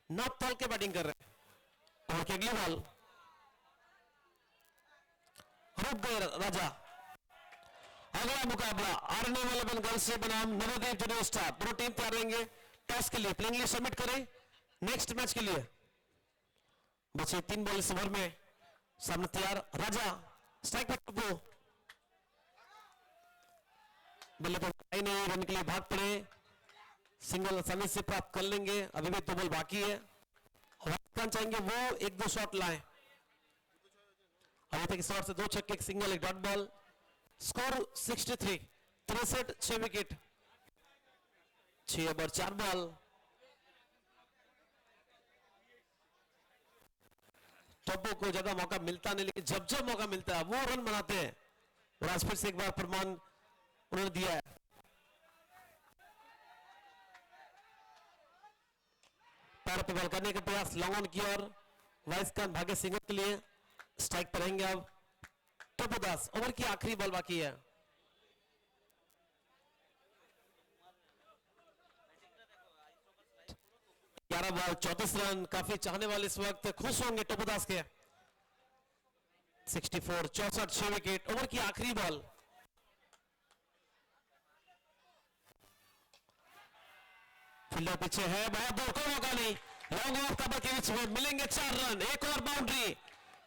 नाप तोल के बैटिंग कर रहे हैं। और अगली बॉल रुक गए राजा। अगला मुकाबला आर्मी 11 गर्ल्स से बनाम नवोदय जूनियर स्टार। दोनों टीम तैयार रहेंगे टॉस के लिए। प्लेइंग लिस्ट सबमिट करें नेक्स्ट मैच के लिए। बचे 3 बॉल इस ओवर में। सामने तैयार राजा, स्ट्राइक पे टप्पू। बल्ले पर नहीं, रन के लिए भाग पड़े। सिंगल आसानी से प्राप्त कर लेंगे। अभी भी 2 बॉल बाकी है। चाहेंगे वो 1-2 शॉट लाए। रोहित के शॉट से 2 छक्के, एक सिंगल, एक dot ball. Score 63, 63, 6 wicket, 6 over 4 ball. Tappu को ज्यादा मौका मिलता नहीं, लेकिन जब जब मौका मिलता है वो रन बनाते हैं, और आज फिर से एक बार प्रमाण उन्होंने दिया है। पैर पे बॉल करने का प्रयास, लॉन्ग ऑन की ओर, वाइस खान भागे सिंगल के लिए, स्ट्राइक पर रहेंगे अब टप्पू दास। ओवर की आखिरी बॉल बाकी है। ग्यारह बॉल 34 रन, काफी चाहने वाले इस वक्त खुश होंगे टप्पू दास के। 64, 64, 6 विकेट। ओवर की आखिरी बॉल, फील्डर पीछे है, बहुत दूर, कोई मौका नहीं। लॉन्ग ऑफ कवर के बीच में मिलेंगे 4 रन, एक और बाउंड्री।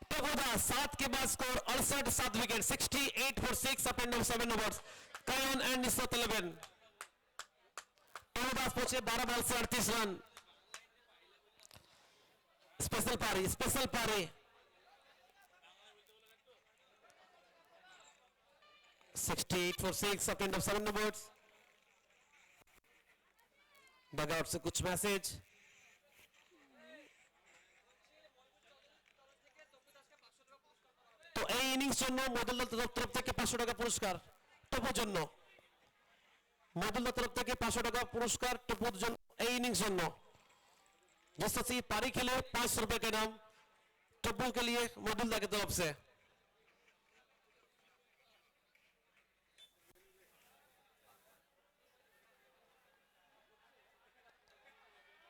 टप्पू दास 7 के बाद score 68, 7 wicket, 68 for 6 up and 7 overs. Kayan and Nisrat 11. Tappu दास पहुंचे 12 बॉल से 38 रन। स्पेशल पारी, स्पेशल पारी। 68 for 6 up and 7 overs. Dugout से कुछ मैसेज। তো এই ইনিংস জন্য মদুল দত্ত তরফ থেকে 500 টাকা পুরস্কার টপুর জন্য। মদুল দত্ত তরফ থেকে 500 টাকা পুরস্কার টপুর জন্য এই ইনিংস জন্য। जिस तरह से पारी खेले 500 रुपए का इनाम टप्पू के लिए मदुल दा की तरफ से।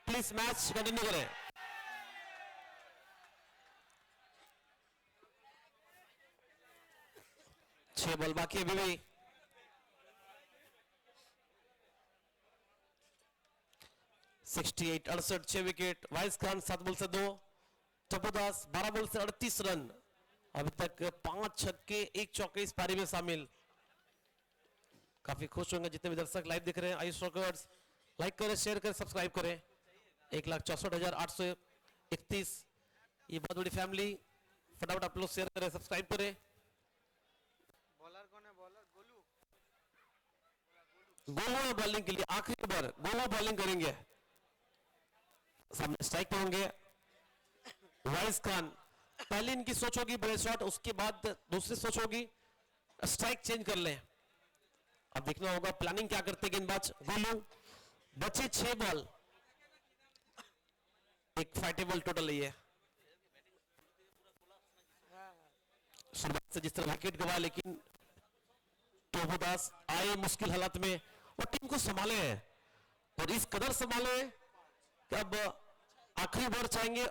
प्लीज मैच कंटिन्यू करें। छह बॉल बाकी अभी भी। Sixty 68, 6 wicket. Vice Khan 7 ball से 2। टप्पू दास 12 बॉल से 38 रन। अभी तक 5 छक्के 1 चौके इस पारी में शामिल। काफी खुश होंगे जितने भी दर्शक लाइव देख रहे हैं। आयुष रॉकर्स लाइक करें, शेयर करें, सब्सक्राइब करें। 1,64,831 ये बहुत बड़ी फैमिली। फटाफट आप लोग शेयर करें, सब्सक्राइब करें। बॉलर कौन है? बॉलर गोलू। गोलू बॉलिंग के लिए आखिरी ओवर गोलू बॉलिंग करेंगे। सामने स्ट्राइक पे होंगे वाइस खान। पहले इनकी सोच होगी बड़े शॉट, उसके बाद दूसरी सोच होगी स्ट्राइक चेंज कर लें। अब देखना होगा प्लानिंग क्या करते गेंदबाज गोलू। बचे 6 बॉल, एक फाइटेबल टोटल है। शुरुआत से जिस तरह विकेट गवा, लेकिन टप्पू दास आए मुश्किल हालात में और टीम को संभाले हैं, और इस कदर संभाले कि अब आखिरी ओवर चाहेंगे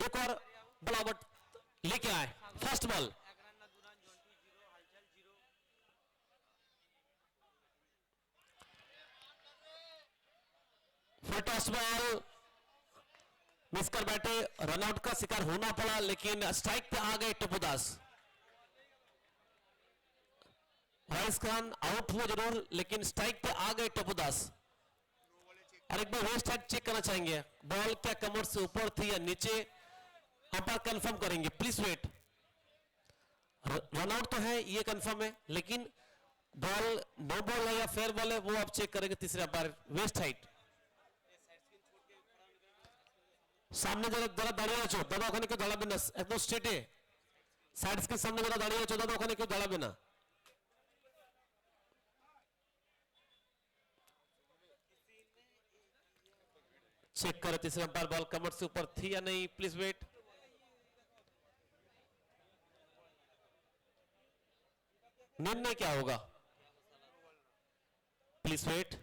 एक और बलावट लेके आए। First ball, first ball miss कर बैठे, रनआउट का शिकार होना पड़ा, लेकिन स्ट्राइक पे आ गए टप्पू दास। वाइस खान आउट हुए जरूर, लेकिन स्ट्राइक पे आ गए टप्पू दास। और एक बार वेस्ट स्ट्राइक चेक करना चाहेंगे, बॉल क्या कमर से ऊपर थी या नीचे, अंपायर कंफर्म करेंगे। Please wait. रन आउट तो है ये कंफर्म है, लेकिन बॉल नो बॉल है या फेयर बॉल है वो आप चेक करेंगे तीसरे अंपायर। वेस्ट हाइट सामने जरा दाঁড়িয়ে আছো দাদা, ওখানে কেউ দাঁড়াবে না, একদম স্ট্রেটে সাইড স্ক্রিন সামনে जरा দাঁড়িয়ে আছো দাদা, ওখানে কেউ দাঁড়াবে না। चेक करें तीसरे अंपायर, बॉल कमर से ऊपर थी या नहीं। Please wait. निर्णय क्या होगा? Please wait.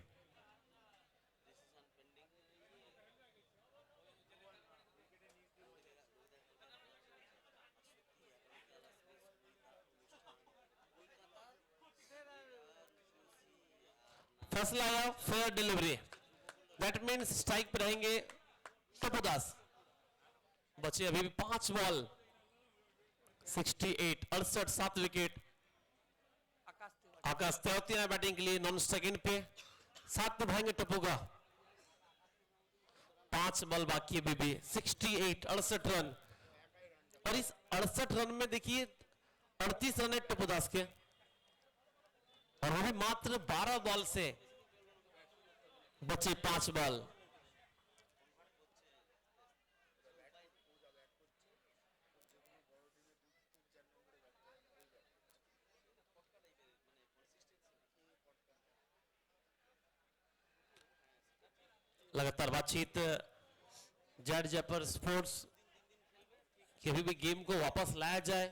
फैसला आया fair delivery. That means strike पे रहेंगे टप्पू दास। बचे अभी भी 5 बॉल। 68, 68, 7 विकेट। आकाश तेवतिया है बैटिंग के लिए नॉन सेकंड पे। 7 पे भाएंगे टप्पू का। 5 बॉल बाकी अभी भी। 68, 68 रन। और इस 68 रन में देखिए 38 रन है टप्पूदास के, और वो भी मात्र 12 बॉल से, बचे 5 बॉल। लगातार बातचीत जेड जयपुर स्पोर्ट्स कि अभी भी गेम को वापस लाया जाए।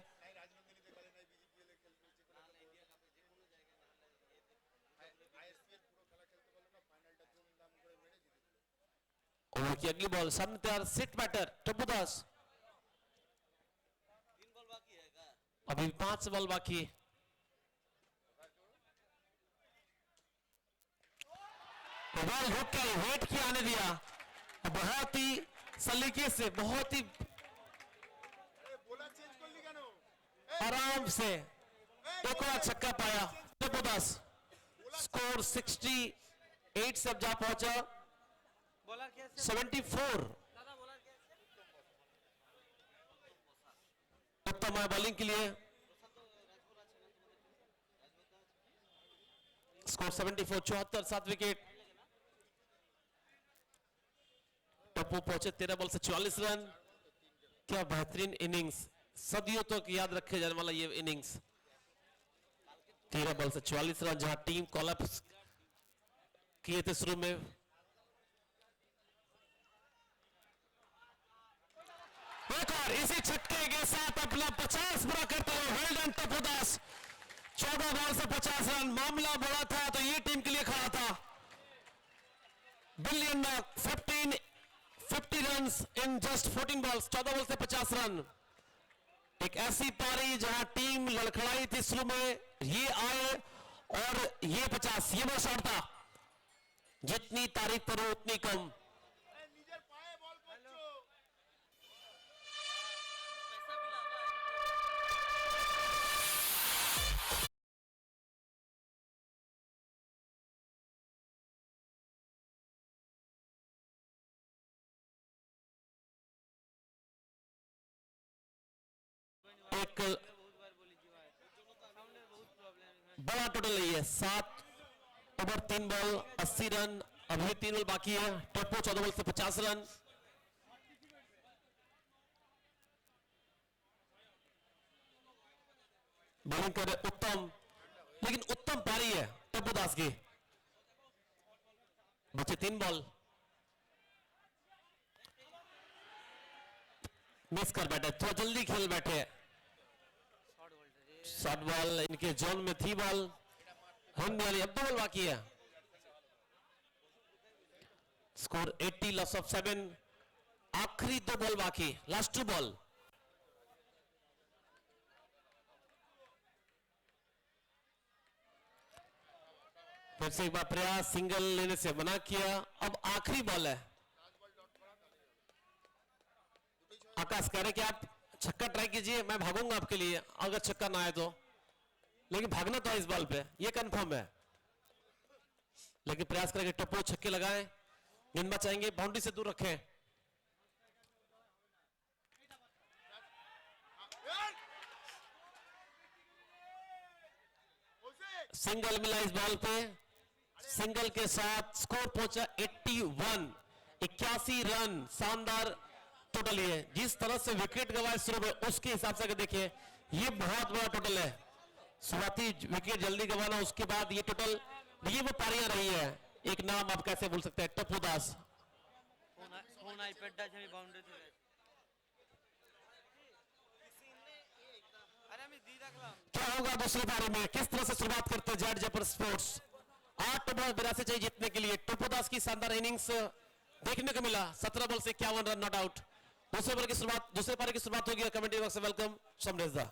ओवर की अगली बॉल, सामने तैयार सिट बैटर टप्पूदास। अभी 5 बॉल बाकी। बॉल रुक के वेट किया, आने दिया, बहुत ही सलीके से, बहुत ही आराम से एक और छक्का पाया टप्पूदास। स्कोर 68 से अब जा पहुंचा बॉलर कैसे 74। दादा बॉलर कैसे उत्तम है बॉलिंग के लिए। Score 74, 74, 7 wicket. टप्पू पहुंचे 13 बॉल से 44 रन। क्या बेहतरीन इनिंग्स, सदियों तक याद रखे जाने वाला ये इनिंग्स। 13 बॉल से 44 रन, जहां टीम कोलैप्स किए थे शुरू में। एक और इसी छक्के के साथ अपना 50 पूरा करते हुए वेल डन टप्पूदास। 14 बॉल से 50 रन, मामला बड़ा था तो ये टीम के लिए खड़ा था। Billion 50 run in just 14 balls, 14 ball से 50 रन। एक ऐसी पारी जहां टीम लड़खड़ाई थी शुरू में, ये आए और ये 50, ये वो शॉट था। जितनी तारीफ करो उतनी कम। एक बड़ा टोटल है, 7 ओवर 3 बॉल 80 रन। अभी 3 बॉल बाकी है। टप्पू 14 बॉल से 50 रन। बॉलिंग करे उत्तम, लेकिन उत्तम पारी है टप्पूदास की। बचे 3 बॉल, मिस कर बैठे, थोड़ा जल्दी खेल बैठे। शॉर्ट बॉल इनके जोन में थी, बॉल रन वाली। अब 2 बॉल बाकी है। Score 80, loss of 7। आखिरी 2 बॉल बाकी, लास्ट 2 बॉल। फिर से एक बार प्रयास, सिंगल लेने से मना किया। अब आखिरी बॉल है। आकाश कह रहे कि आप छक्का ट्राई कीजिए, मैं भागूंगा आपके लिए अगर छक्का ना आए तो। लेकिन भागना तो है इस बॉल पे, ये कंफर्म है। लेकिन प्रयास करेंगे टप्पू छक्के लगाएं, गेंदबाज चाहेंगे बाउंड्री से दूर रखें। सिंगल मिला इस बॉल पे, सिंगल के साथ स्कोर पहुंचा 81, 81 रन। शानदार टोटल है। जिस तरह से विकेट गवाए शुरू में, उसके हिसाब से अगर देखिए, ये बहुत बड़ा टोटल है। शुरुआती विकेट जल्दी गवाना, उसके बाद ये टोटल, ये वो पारियां रही है। एक नाम आप कैसे भूल सकते हैं, टप्पूदास। फोन आईपैड दा छे बाउंड्री थे अरे मैं दी रखलाम। क्या होगा दूसरी पारी में, किस तरह से शुरुआत करते हैं जेड जयपुर स्पोर्ट्स। 8 बॉल 82 चाहिए जीतने के लिए। टप्पूदास की शानदार इनिंग्स देखने को मिला, 17 बॉल से 51 रन, नॉट आउट। दूसरे बॉल की शुरुआत, दूसरे पारी की शुरुआत होगी। कमेंट्री बॉक्स से वेलकम समरेशदा।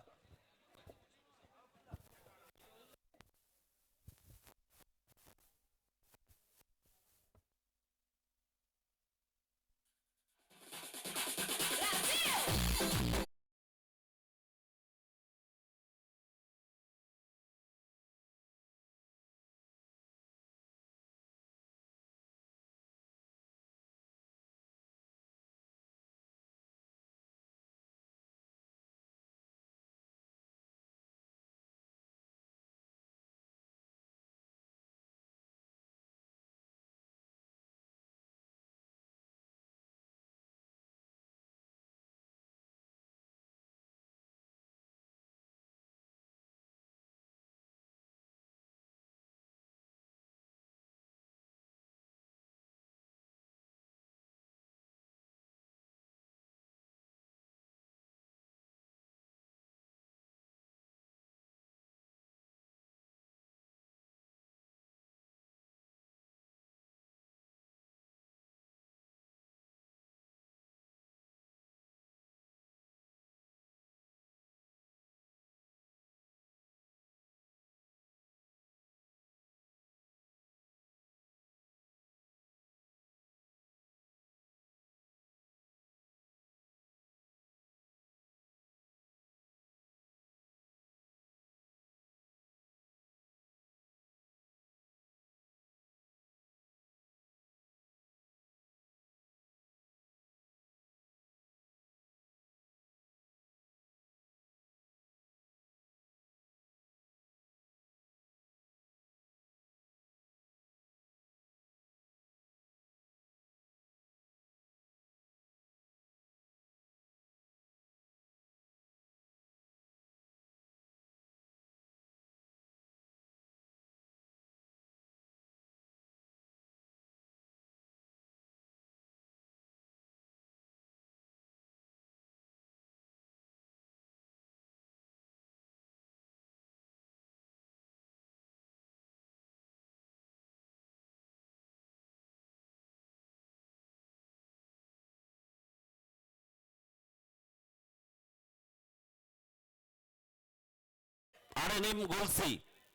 আরএনএম গোলসি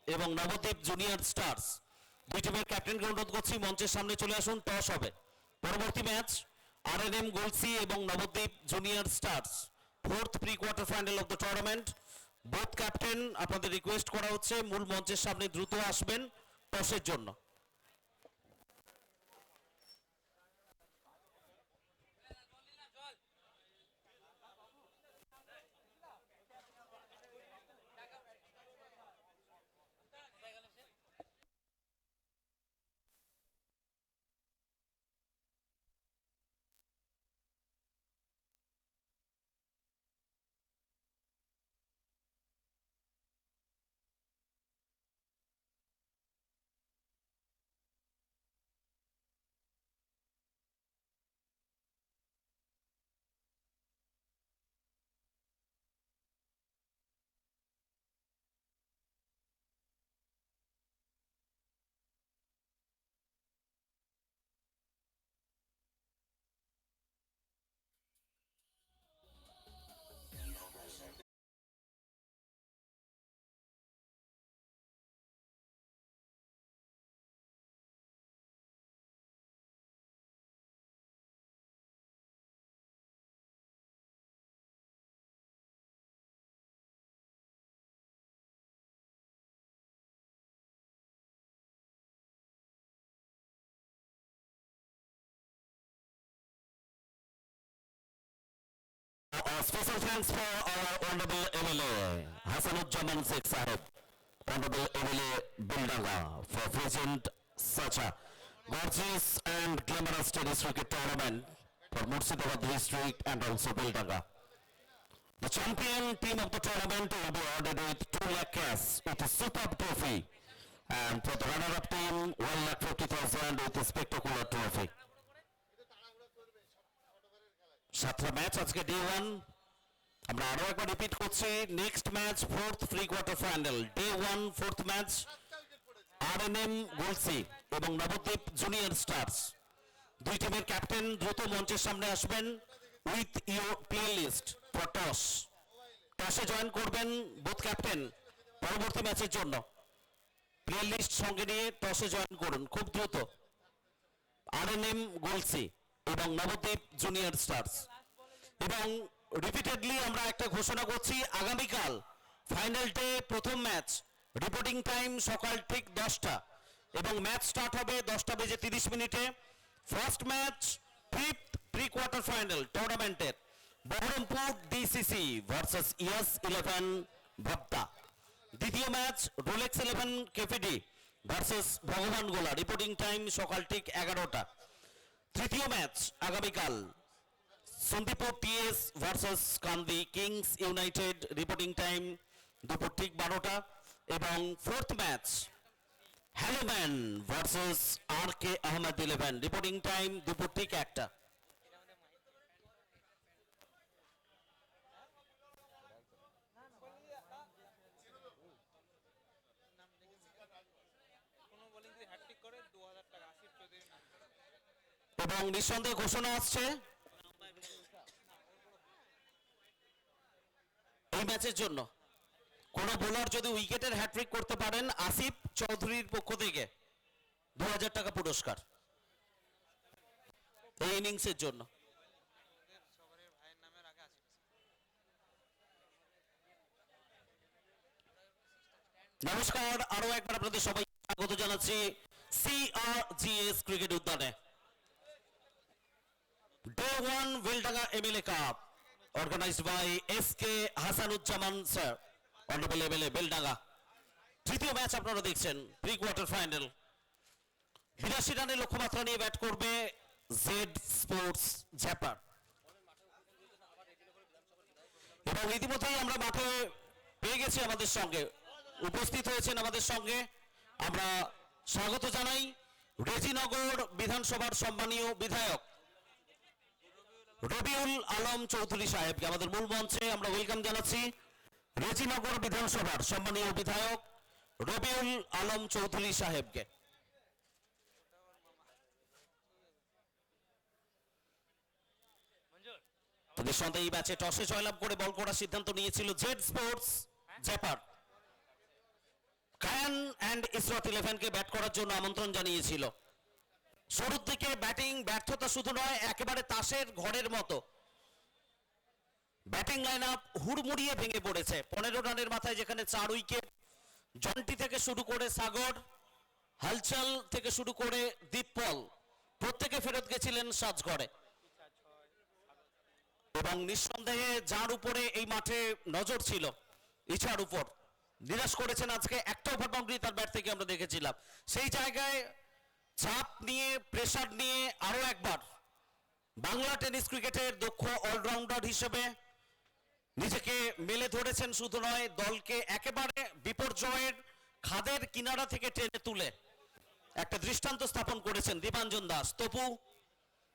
এবং নবদ্বীপ জুনিয়র স্টার্স। দুই টিমের ক্যাপ্টেনকে অনুরোধ করছি মঞ্চের সামনে চলে আসুন, টস হবে। পরবর্তী ম্যাচ আরএনএম গোলসি এবং Nabadwip junior stars, fourth pre quarter final of the tournament. Both captain আপনাদের রিকোয়েস্ট করা হচ্ছে মূল মঞ্চের সামনে দ্রুত আসবেন টসের জন্য। Special thanks for our Honorable MLA Hasanujjaman Sheikh Sahib, Honorable MLA Bildanga, for present such a gorgeous and glamorous tennis cricket tournament for Murshidabad district and also Bildanga. The champion team of the tournament will be awarded with 2 lakh cash with a superb trophy, and for the runner-up team 1,50,000 with a spectacular trophy. 7টা ম্যাচ আজকে ডে 1। আমরা আরো একবার রিপিট করছি, next match fourth pre quarter final day 1 fourth match RNM গোলসি এবং নবদ্বীপ জুনিয়র স্টার্স। দুই টিমের ক্যাপ্টেন দ্রুত মঞ্চের সামনে আসবেন with your playlist for toss. টসে জয়েন করবেন বোথ ক্যাপ্টেন পরবর্তী ম্যাচের জন্য। প্লে লিস্ট সঙ্গে নিয়ে টসে জয়েন করুন খুব দ্রুত। আরএনএম গোলসি এবং নবদ্বীপ জুনিয়র স্টার্স। এবং রিপিটেডলি আমরা একটা ঘোষণা করছি, আগামীকাল ফাইনাল ডে প্রথম ম্যাচ, রিপোর্টিং টাইম সকাল ঠিক 10টা এবং ম্যাচ স্টার্ট হবে 10:30 first match fifth pre quarter final টুর্নামেন্টের বহরমপুর ডিসিসি ভার্সেস ইএস 11 ভক্তা। দ্বিতীয় ম্যাচ রোলেক্স 11 কেপিডি ভার্সেস ভগবান গোলা, রিপোর্টিং টাইম সকাল ঠিক 11টা। তৃতীয় ম্যাচ আগামীকাল সন্দীপুর টিএস ভার্সেস কান্দি কিংস ইউনাইটেড, রিপোর্টিং টাইম দুপুর ঠিক 12টা। এবং ফোর্থ ম্যাচ হ্যালোম্যান ভার্সেস আর কে আহমেদ 11, রিপোর্টিং টাইম দুপুর ঠিক 1টা। এবং নিঃসন্দেহে ঘোষণা আসছে এই ম্যাচের জন্য কোন বোলার যদি উইকেটের হ্যাট্রিক করতে পারেন আসিফ চৌধুরীর পক্ষ থেকে 2000 টাকা পুরস্কার এই ইনিংসের জন্য। নমস্কার, আরো একবার আপনাদের সবাই স্বাগত জানাচ্ছি সিআরজিএস ক্রিকেট উদ্যানে। Day 1 Bildanga MLA Cup organized by SK Hasanujjaman sir, Honorable MLA Bildanga। তৃতীয় ম্যাচ আপনারা দেখছেন প্রি কোয়ার্টার ফাইনাল। 82 রানের লক্ষ্যমাত্রা নিয়ে ব্যাট করবে জেড স্পোর্টস জ্যাপার। এবং ইতিমধ্যেই আমরা মাঠে পেয়ে গেছি, আমাদের সঙ্গে উপস্থিত হয়েছেন আমাদের সঙ্গে। আমরা স্বাগত জানাই রেজিনগর বিধানসভার সম্মানীয় বিধায়ক রবিউল আলম চৌধুরী সাহেবকে আমাদের মূল মঞ্চে আমরা ওয়েলকাম জানাচ্ছি। রেজিনগর বিধানসভার সম্মানীয় বিধায়ক রবিউল আলম চৌধুরী সাহেবকে। নিঃসন্দেহে এই ম্যাচে টসে জয়লাভ করে বল করার সিদ্ধান্ত নিয়েছিল জেড স্পোর্টস জ্যাপার। কায়ান অ্যান্ড ইসরাত ইলেভেনকে ব্যাট করার জন্য আমন্ত্রণ জানিয়েছিল। শুরুর দিকে ব্যাটিং ব্যর্থতা শুধু নয়, একেবারে তাসের ঘরের মতো ব্যাটিং লাইন আপ হুড়মুড়িয়ে ভেঙে পড়েছে। 15 রানের মাথায় যেখানে 4 উইকেট, জন্টি থেকে শুরু করে সাগর, হালচাল থেকে শুরু করে দীপপল প্রত্যেকে ফেরত গেছিলেন সাজঘরে। এবং নিঃসন্দেহে যার উপরে এই মাঠে নজর ছিল, ইছার উপর, নিরাশ করেছেন আজকে। একটা ওভার বাউন্ডারি তার ব্যাট থেকে আমরা দেখেছিলাম। সেই জায়গায় চাপ নিয়ে, প্রেসার নিয়ে আরো একবার বাংলা টেনিস ক্রিকেটের দক্ষ অলরাউন্ডার হিসেবে নিজেকে মেলে ধরেছেন। শুধু নয়, দলকে একেবারে বিপর্যয়ের খাদের কিনারা থেকে টেনে তুলে একটা দৃষ্টান্ত স্থাপন করেছেন দীপাঞ্জন দাস। তপু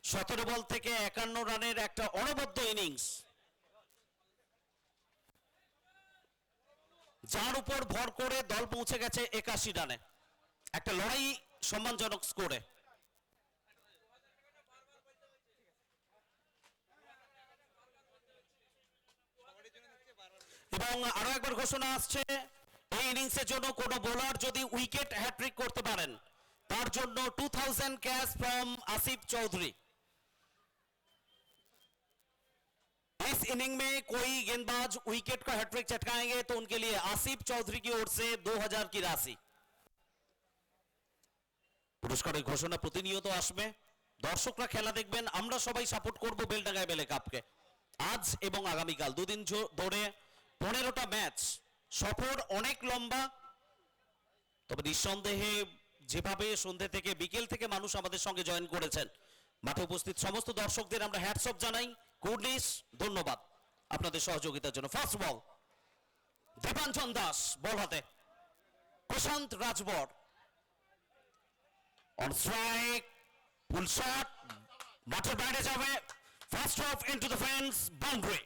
17 বল থেকে 51 রানের একটা অনবদ্য ইনিংস, যার উপর ভর করে দল পৌঁছে গেছে 81 রানে, একটা লড়াই সম্মানজনক স্কোরে। এবং আরো একবার ঘোষণা আসছে, এই ইনিংসের জন্য কোনো বোলার যদি উইকেট হ্যাট্রিক করতে পারেন তার জন্য 2000 कैश फ्रॉम आसिफ चौधरी। इस इनिंग में कोई गेंदबाज विकेट का हैट्रिक चटकाएंगे तो उनके लिए आसिफ चौधरी की ओर से 2000 की राशि। পুরস্কারের ঘোষণা প্রতিনিয়ত আসবে, দর্শকরা খেলা দেখবেন, আমরা সবাই সাপোর্ট করব বেলডাঙ্গা এমএলএ কাপকে। আজ এবং আগামীকাল দুদিন ধরে 15টা ম্যাচ সফর অনেক লম্বা। তবে নিঃসন্দেহে যেভাবে সন্ধ্যে থেকে বিকেল থেকে মানুষ আমাদের সঙ্গে জয়েন করেছেন, মাঠে উপস্থিত সমস্ত দর্শকদের আমরা হ্যাটস অফ জানাই, গুডনেস, ধন্যবাদ আপনাদের সহযোগিতার জন্য। ফার্স্ট বল দীপাঞ্জন দাস, বল হাতে প্রশান্ত রাজবর, অন স্ট্রাইক, ফুল শট, মাঠের বাইরে যাবে, first of into the fence, boundary.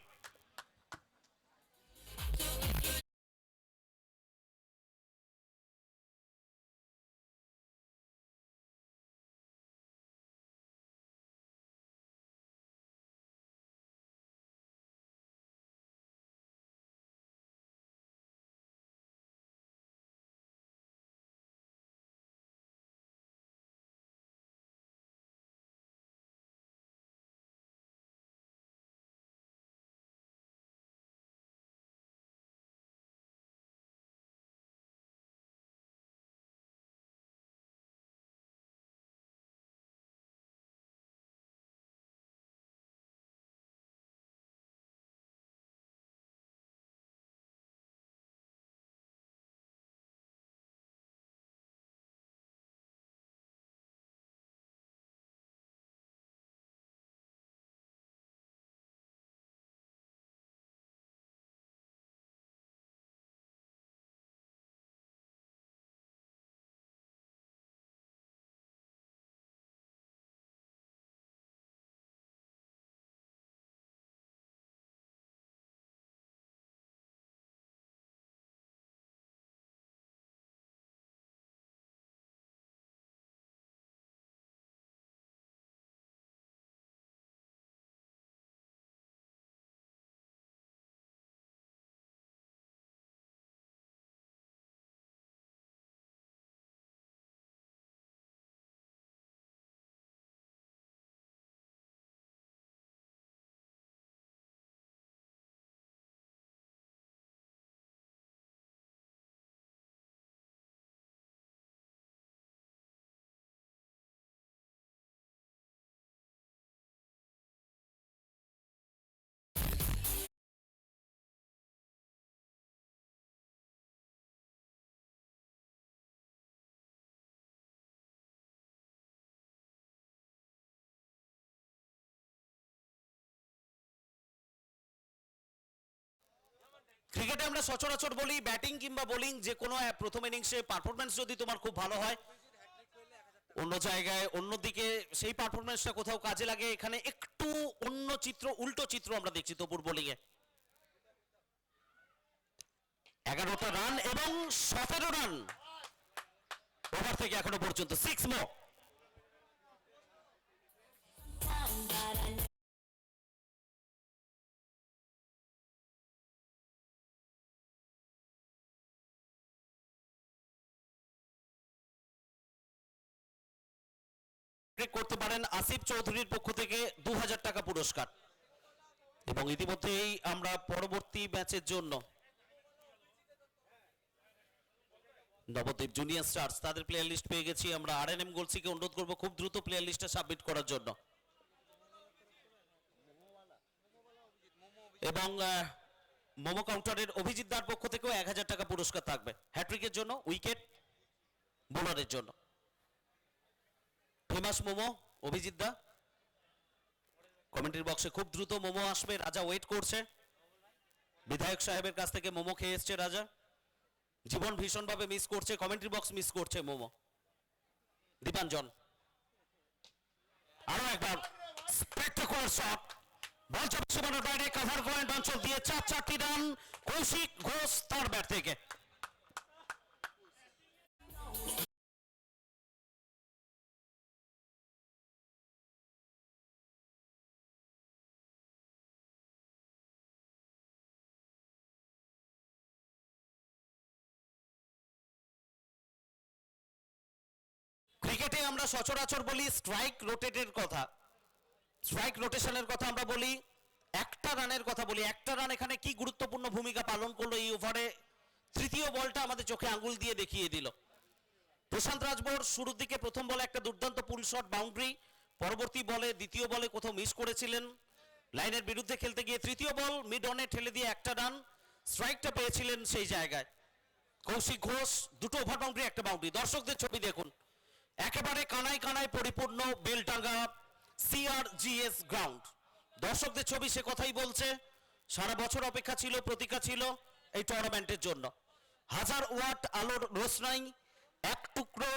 ক্রিকেটে আমরা সচরাচর বলি, ব্যাটিং কিংবা বোলিং যে কোনো প্রথম ইনিংসে পারফরম্যান্স যদি তোমার খুব ভালো হয়, অন্য জায়গায় অন্যদিকে সেই পারফরম্যান্সটা কোথাও কাজে লাগে। এখানে একটু অন্য চিত্র, উল্টো চিত্র আমরা দেখছি তপুর বোলিং এ। 11টা রান এবং 17 রান ওভার থেকে এখনো পর্যন্ত, 6 মোর। করতে পারেন আসিফ চৌধুরীর পক্ষ থেকে 2000 টাকা পুরস্কার। এবং ইতিমধ্যেই আমরা পরবর্তী ম্যাচের জন্য নবদ্বীপ জুনিয়র স্টার্স তাদের প্লেয়ার লিস্ট পেয়ে গেছি আমরা। আরএনএম গোলসিকে অনুরোধ করব খুব দ্রুত প্লেয়ার লিস্টে সাবমিট করার জন্য। এবং মোমো কাউন্টারের অভিজিৎ দার পক্ষ থেকেও 1000 টাকা পুরস্কার থাকবে হ্যাট্রিকের জন্য, উইকেট, বোলারের জন্য। ফেমাস মোমো অভিজিৎ দা কমেন্ট্রি বক্সে খুব দ্রুত মোমো আসবে। রাজা ওয়েট করছে, বিধায়ক সাহেবের কাছ থেকে মোমো খেয়ে এসছে রাজা। জীবন ভীষণভাবে মিস করছে, কমেন্ট্রি বক্স মিস করছে মোমো। দীপাঞ্জন আরো একবার স্পেকটাকুলার শট, বল চাপে সীমানার বাইরে, কভার পয়েন্ট অঞ্চল দিয়ে 4টি রান কৌশিক ঘোষ তার ব্যাট থেকে। ক্রিকেটে আমরা সচরাচর বলি স্ট্রাইক রোটেটের কথা, স্ট্রাইক রোটেশনের কথা আমরা বলি, একটা রানের কথা বলি। একটা রান এখানে কি গুরুত্বপূর্ণ ভূমিকা পালন করলো এই ওভারে। তৃতীয় বলটা আমাদের চোখে আঙ্গুল দিয়ে দেখিয়ে দিল। প্রশান্ত রাজভর শুরুর দিকে প্রথম বলে একটা দুর্দান্ত পুল শট বাউন্ডারি, পরবর্তী বলে দ্বিতীয় বলে কোথাও মিস করেছিলেন লাইনের বিরুদ্ধে খেলতে গিয়ে, তৃতীয় বল মিড অনে ঠেলে দিয়ে একটা রান, স্ট্রাইকটা পেয়েছিলেন সেই জায়গায় কৌশিক ঘোষ। দুটো ওভার বাউন্ডারি, একটা বাউন্ডারি। দর্শকদের ছবি দেখুন, একেবারে কানায় কানায় পরিপূর্ণ বেলডাঙ্গা সিআরজিএস গ্রাউন্ড। দর্শকদের ছবি সে কথাই বলছে। সারা বছর অপেক্ষা ছিল, প্রতীক্ষা ছিল এই টুর্নামেন্টের জন্য। 1000 ওয়াট আলোর রোশনাই, এক টুকরো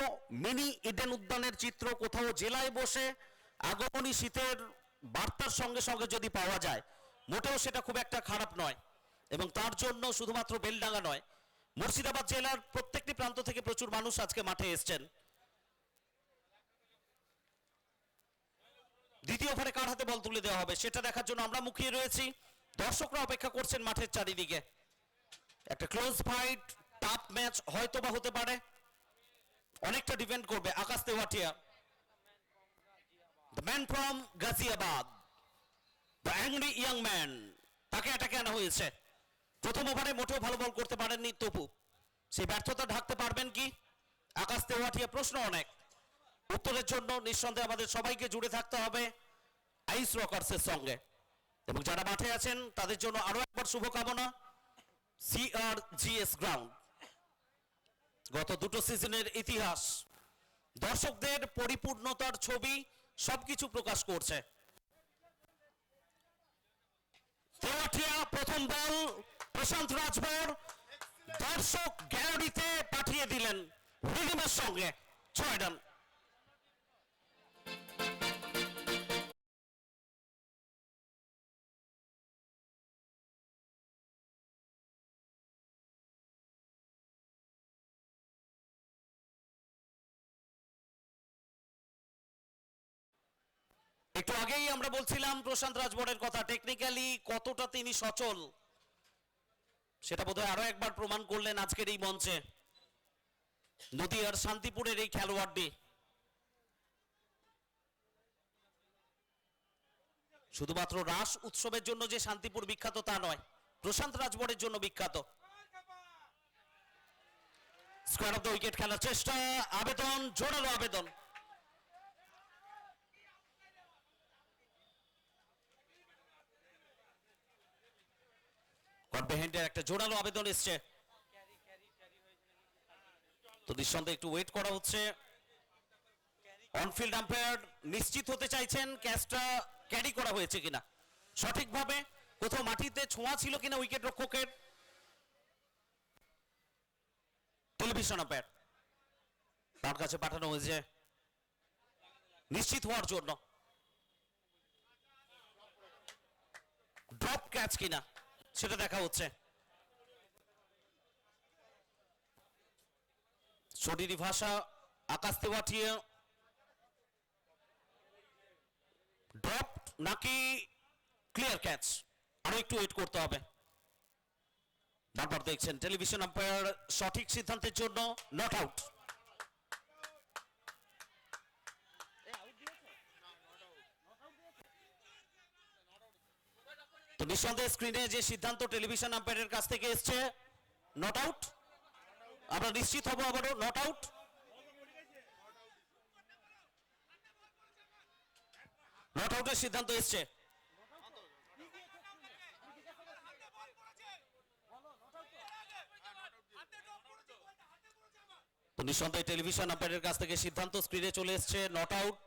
মিনি ইডেন উদ্যানের চিত্র কোথাও জেলায় বসে আগমনী শীতের বার্তার সঙ্গে সঙ্গে যদি পাওয়া যায়, মোটেও সেটা খুব একটা খারাপ নয়। এবং তার জন্য শুধুমাত্র বেলডাঙ্গা নয়, মুর্শিদাবাদ জেলার প্রত্যেকটি প্রান্ত থেকে প্রচুর মানুষ আজকে মাঠে এসছেন। দ্বিতীয় ওভারে কার হাতে বল তুলে দেওয়া হবে সেটা দেখার জন্য আমরা মুখিয়ে রয়েছি। দর্শকরা অপেক্ষা করছেন মাঠের চারিদিকে। একটা ক্লোজ ফাইট, টাফ ম্যাচ হয়তো বা হতে পারে, অনেকটা ডিপেন্ড করবে Akash Tewatia, the man from Ghaziabad, the angry young man, তাকে অ্যাটাকে আনা হয়েছে। প্রথম ওভারে মোটেও ভালো বল করতে পারেননি তপু, সেই ব্যর্থতা ঢাকতে পারবেন কি আকাশ তেওয়াটিয়া? প্রশ্ন অনেক। উত্তরের জন্য নিঃসন্দেহে আমাদের সবাইকে জুড়ে থাকতে হবে আইস রকার্সের সঙ্গে। এবং যারা মাঠে আছেন তাদের জন্য আরো একবার শুভকামনা। সিআরজিএস গ্রাউন্ড গত দুটো সিজনের ইতিহাস, দর্শকদের পরিপূর্ণতার ছবি সবকিছু প্রকাশ করছে। তেওয়াটিয়া প্রথম বল, প্রশান্ত রাজভর দর্শক গ্যালারিতে পাঠিয়ে দিলেন রিডিমের সঙ্গে 6 রান। একটু আগেই আমরা বলছিলাম প্রশান্ত রাজভরের কথা, টেকনিক্যালি কতটা তিনি সচল সেটা বোধহয় আরো একবার প্রমাণ করলেন আজকের এই মঞ্চে। নদিয়ার শান্তিপুরের এই খেলোয়াড়টি শুধুমাত্র রাস উৎসবের জন্য যে শান্তিপুর বিখ্যাত তা নয়, প্রশান্ত রাজভরের জন্য বিখ্যাত। স্কোয়ার অফ দ্য উইকেট খেলার চেষ্টা, আবেদন, জোরালো আবেদন। কনভেহেন্টের একটা জোরালো আবেদন এসছে, তো নিঃসন্দেহে একটু ওয়েট করা হচ্ছে। অনফিল্ড আম্পায়ার নিশ্চিত হতে চাইছেন ক্যাচটা ক্যারি করা হয়েছে কিনা সঠিকভাবে, কোথাও মাটিতে ছোঁয়া ছিল কিনা উইকেট রক্ষকের। টেলিভিশন আম্পায়ার তার কাছে পাঠানো হয়েছে নিশ্চিত হওয়ার জন্য ড্রপ ক্যাচ কিনা সেটা দেখা হচ্ছে। শরীরী ভাষা আকাশ তেওয়াটিয়া, ড্রপ নাকি ক্লিয়ার ক্যাচ, আরো একটু ওয়েট করতে হবে। বারবার দেখছেন টেলিভিশন আম্পায়ার সঠিক সিদ্ধান্তের জন্য নট আউট। নিঃসন্দেহে স্ক্রিনে যে সিদ্ধান্ত টেলিভিশন আম্পায়ারের কাছ থেকে এসছে নট আউট, আমরা নিশ্চিত হব আবারও নট আউট। নট আউটের সিদ্ধান্ত এসছে। তো নিঃসন্দেহে টেলিভিশন আম্পায়ারের কাছ থেকে সিদ্ধান্ত স্ক্রিনে চলে এসছে নট আউট।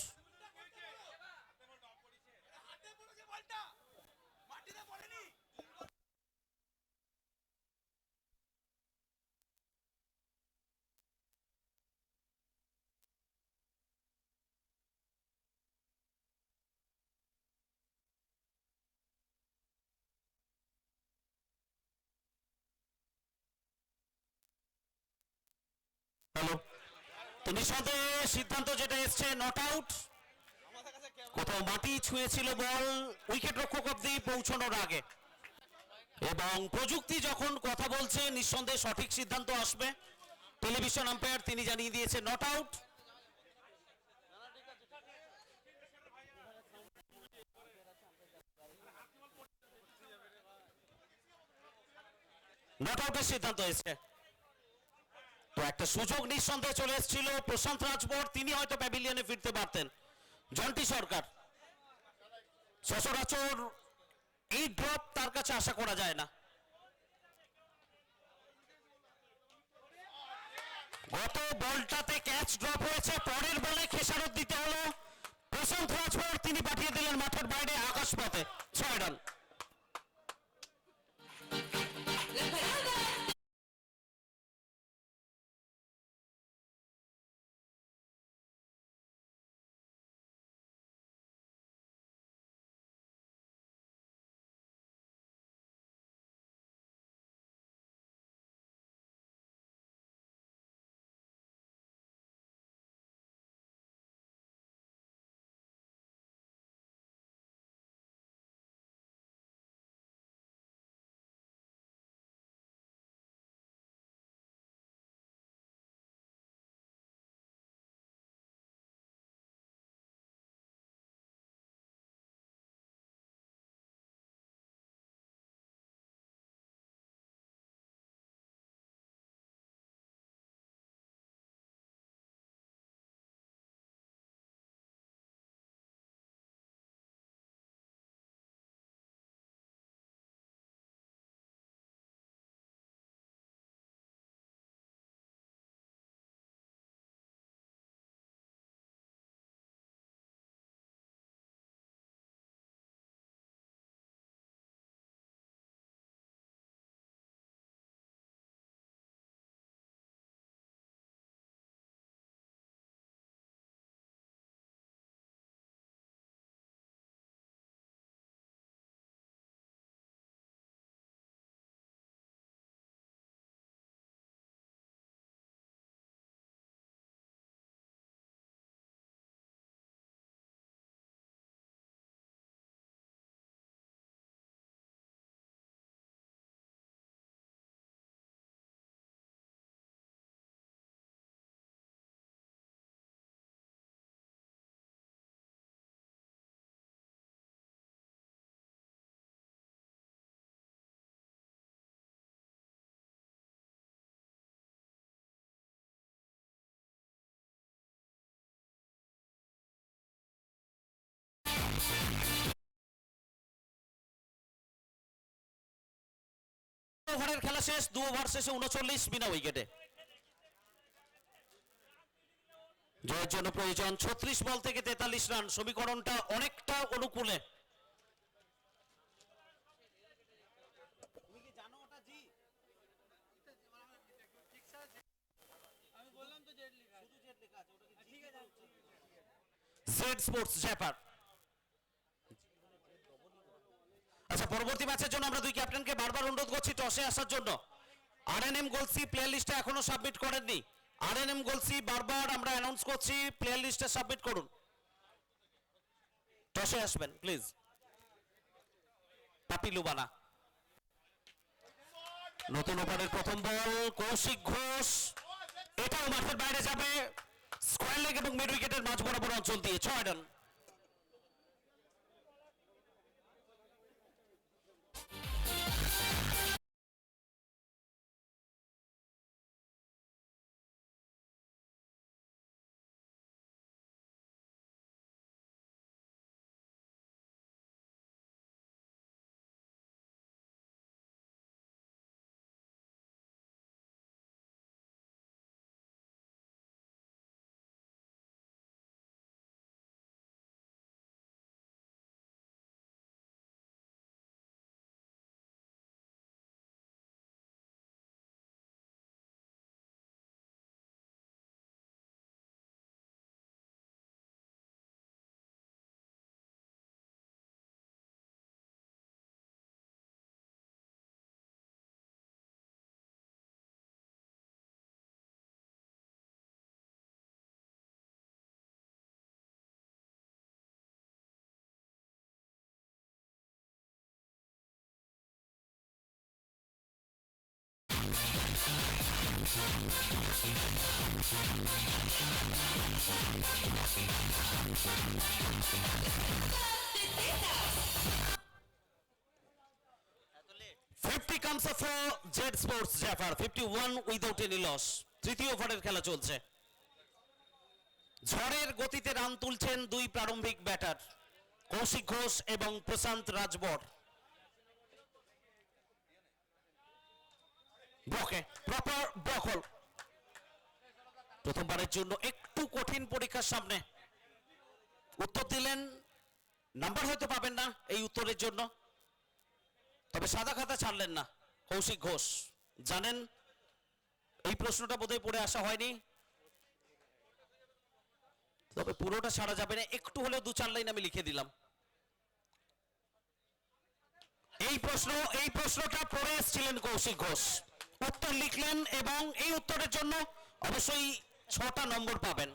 হ্যালো, তো নিঃসন্দেহে সিদ্ধান্ত যেটা এসছে নট আউট। কোথাও মাটি ছুঁয়েছিল বল উইকেট রক্ষক অব্দি পৌঁছানোর আগে, এবং প্রযুক্তি যখন কথা বলছে নিঃসন্দেহে সঠিক সিদ্ধান্ত আসবে। টেলিভিশন আম্পায়ার তিনি জানিয়ে দিয়েছে নট আউট। নট আউটের সিদ্ধান্ত এসছে। তো একটা সুযোগ নিঃসন্দেহে চলে এসেছিল প্রশান্ত রাজবর, তিনি হয়তো প্যাভিলিয়নে ফিরতে পারতেন। জন্টি সরকার সচরাচর এই ড্রপ তার কাছে আশা করা যায় না। গত বলটাতে ক্যাচ ড্রপ হয়েছে, পরের বলে খেসারত দিতে হলো প্রশান্ত রাজবর, তিনি পাঠিয়ে দিলেন মাঠের বাইরে আকাশপথে। 6 রান। ওভারের খেলা শেষ, 2 ওভার শেষে 39 বিনা উইকেটে। জয়ের জন্য প্রয়োজন 36 বল থেকে 43 রান। সমীকরণটা অনেকটা অনুকূলে। জেড স্পোর্টস জ্যাপার। আচ্ছা, পরবর্তী ম্যাচের জন্য আমরা দুই ক্যাপ্টেনকে বারবার অনুরোধ করছি টসে আসার জন্য। আরএনএম গোলসি প্লেয়ার লিস্টে এখনো সাবমিট করেননি। আরএনএম গোলসি বারবার আমরা অ্যানাউন্স করছি প্লেয়ার লিস্টে সাবমিট করুন, টসে আসবেন প্লিজ। পাপি লুবানা। নতুন ওভারের প্রথম বল কৌশিক ঘোষ, এটাও মাঠের বাইরে যাবে স্কোয়ার লেগ এবং মিড উইকেটের মাঝ বরাবর অঞ্চল দিয়ে। 6 run. 50 comes up for Z Sports Jafar, 51 without any loss. তৃতীয় ওভারের খেলা চলছে। ঝড়ের গতিতে রান তুলছেন দুই প্রারম্ভিক ব্যাটার কৌশিক ঘোষ এবং প্রশান্ত রাজবর। বকে প্রপার বকল। প্রথমবারের জন্য একটু কঠিন পরীক্ষার সামনে উত্তর দিলেন, নাম্বার হয়তো পাবেন না এই উত্তরের জন্য, তবে সাদা খাতা ছাড়লেন না কৌশিক ঘোষ। জানেন এই প্রশ্নটা বোধহয় পড়ে আসা হয়নি, তবে পুরোটা ছাড়া যাবে না, একটু হলেও 2-4 লাইন আমি লিখে দিলাম। এই প্রশ্নটা পড়ে এসেছিলেন কৌশিক ঘোষ, উত্তর লিখলেন এবং এই উত্তরের জন্য অবশ্যই 6টা নম্বর পাবেন।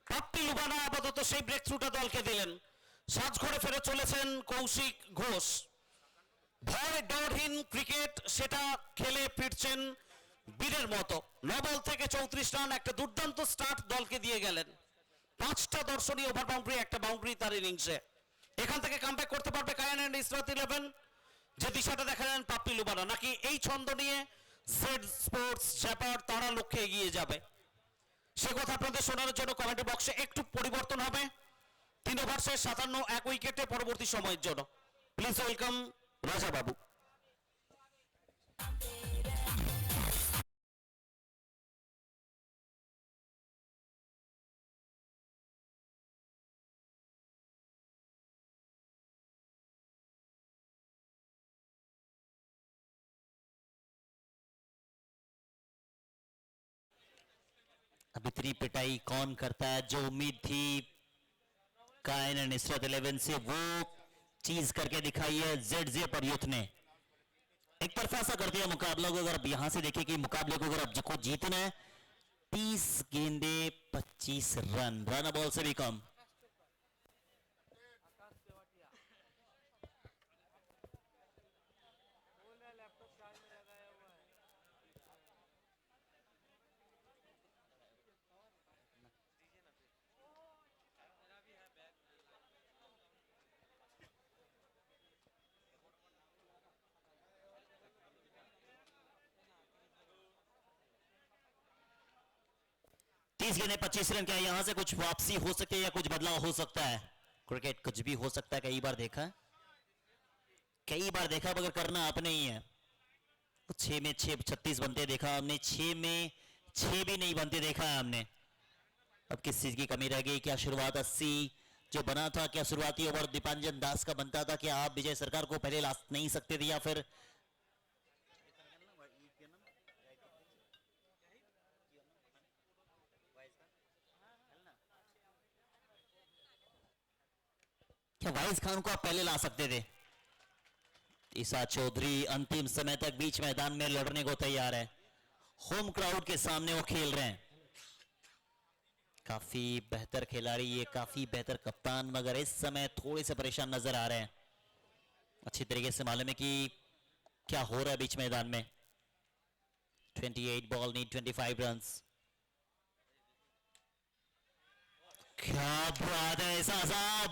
পাপ্পি লুবানা আপাতত সেই ব্রেক থ্রুটা দলকে দিলেন। সাজঘরে ফেরত চলেছেন কৌশিক ঘোষ। ভয় ডরহীন ক্রিকেট সেটা খেলে ফিরছেন বীরের মতো। 9 বল থেকে 34 রান, একটা দুর্দান্ত স্টার্ট দলকে দিয়ে গেলেন। 5টা দর্শনীয় ওভার বাউন্ডারি, একটা বাউন্ডারি তার ইনিংসে। এখান থেকে কামব্যাক করতে পারবে কায়ান এন্ড ইসরাত 11, যে দিশাটা দেখালেন পাপ্পি লুবানা, নাকি এই ছন্দ নিয়ে জেড স্পোর্টস জ্যাপার তারা লক্ষ্যে এগিয়ে যাবে, সে কথা আপনাদের শোনানোর জন্য কমেন্ট বক্সে একটু পরিবর্তন হবে। 3 ওভার শেষ, 57 1 উইকেটে পরবর্তী সময়ের জন্য। Please welcome Raja Babu. अब इतनी पिटाई कौन करता है? जो उम्मीद थी कायन एंड इस्रत 11 से, वो चीज करके दिखाई है जेडजे पर यूथ ने। एक तरफा सा कर दिया मुकाबला को। अगर अब यहां से देखें कि मुकाबले को अगर अब को जीतना है, 30 गेंदे 25 रन, रन बॉल से भी कम। तीस गेंदे 25 रन, क्या यहां से कुछ वापसी हो सकती है या कुछ बदलाव हो सकता है? क्रिकेट कुछ भी हो सकता है, कई बार देखा मगर करना आपने ही है। 6 में 6 36 बनते देखा हमने, 6 में 6 भी नहीं बनते देखा है हमने। अब किस चीज की कमी रह गई? क्या शुरुआत 80 जो बना था, क्या शुरुआती ओवर दीपांजन दास का बनता था? क्या आप विजय सरकार को पहले ला नहीं सकते थे, या फिर क्या वाइस खान को आप पहले ला सकते थे? ईसा चौधरी अंतिम समय तक बीच मैदान में लड़ने को तैयार है। होम क्राउड के सामने वो खेल रहे हैं। काफी बेहतर खिलाड़ी, ये काफी बेहतर कप्तान, मगर इस समय थोड़े से परेशान नजर आ रहे हैं। अच्छी तरीके से मालूम है कि क्या हो रहा है बीच मैदान में। 28 बॉल नीड 25 रन्स। क्या बात है ईसा साहब,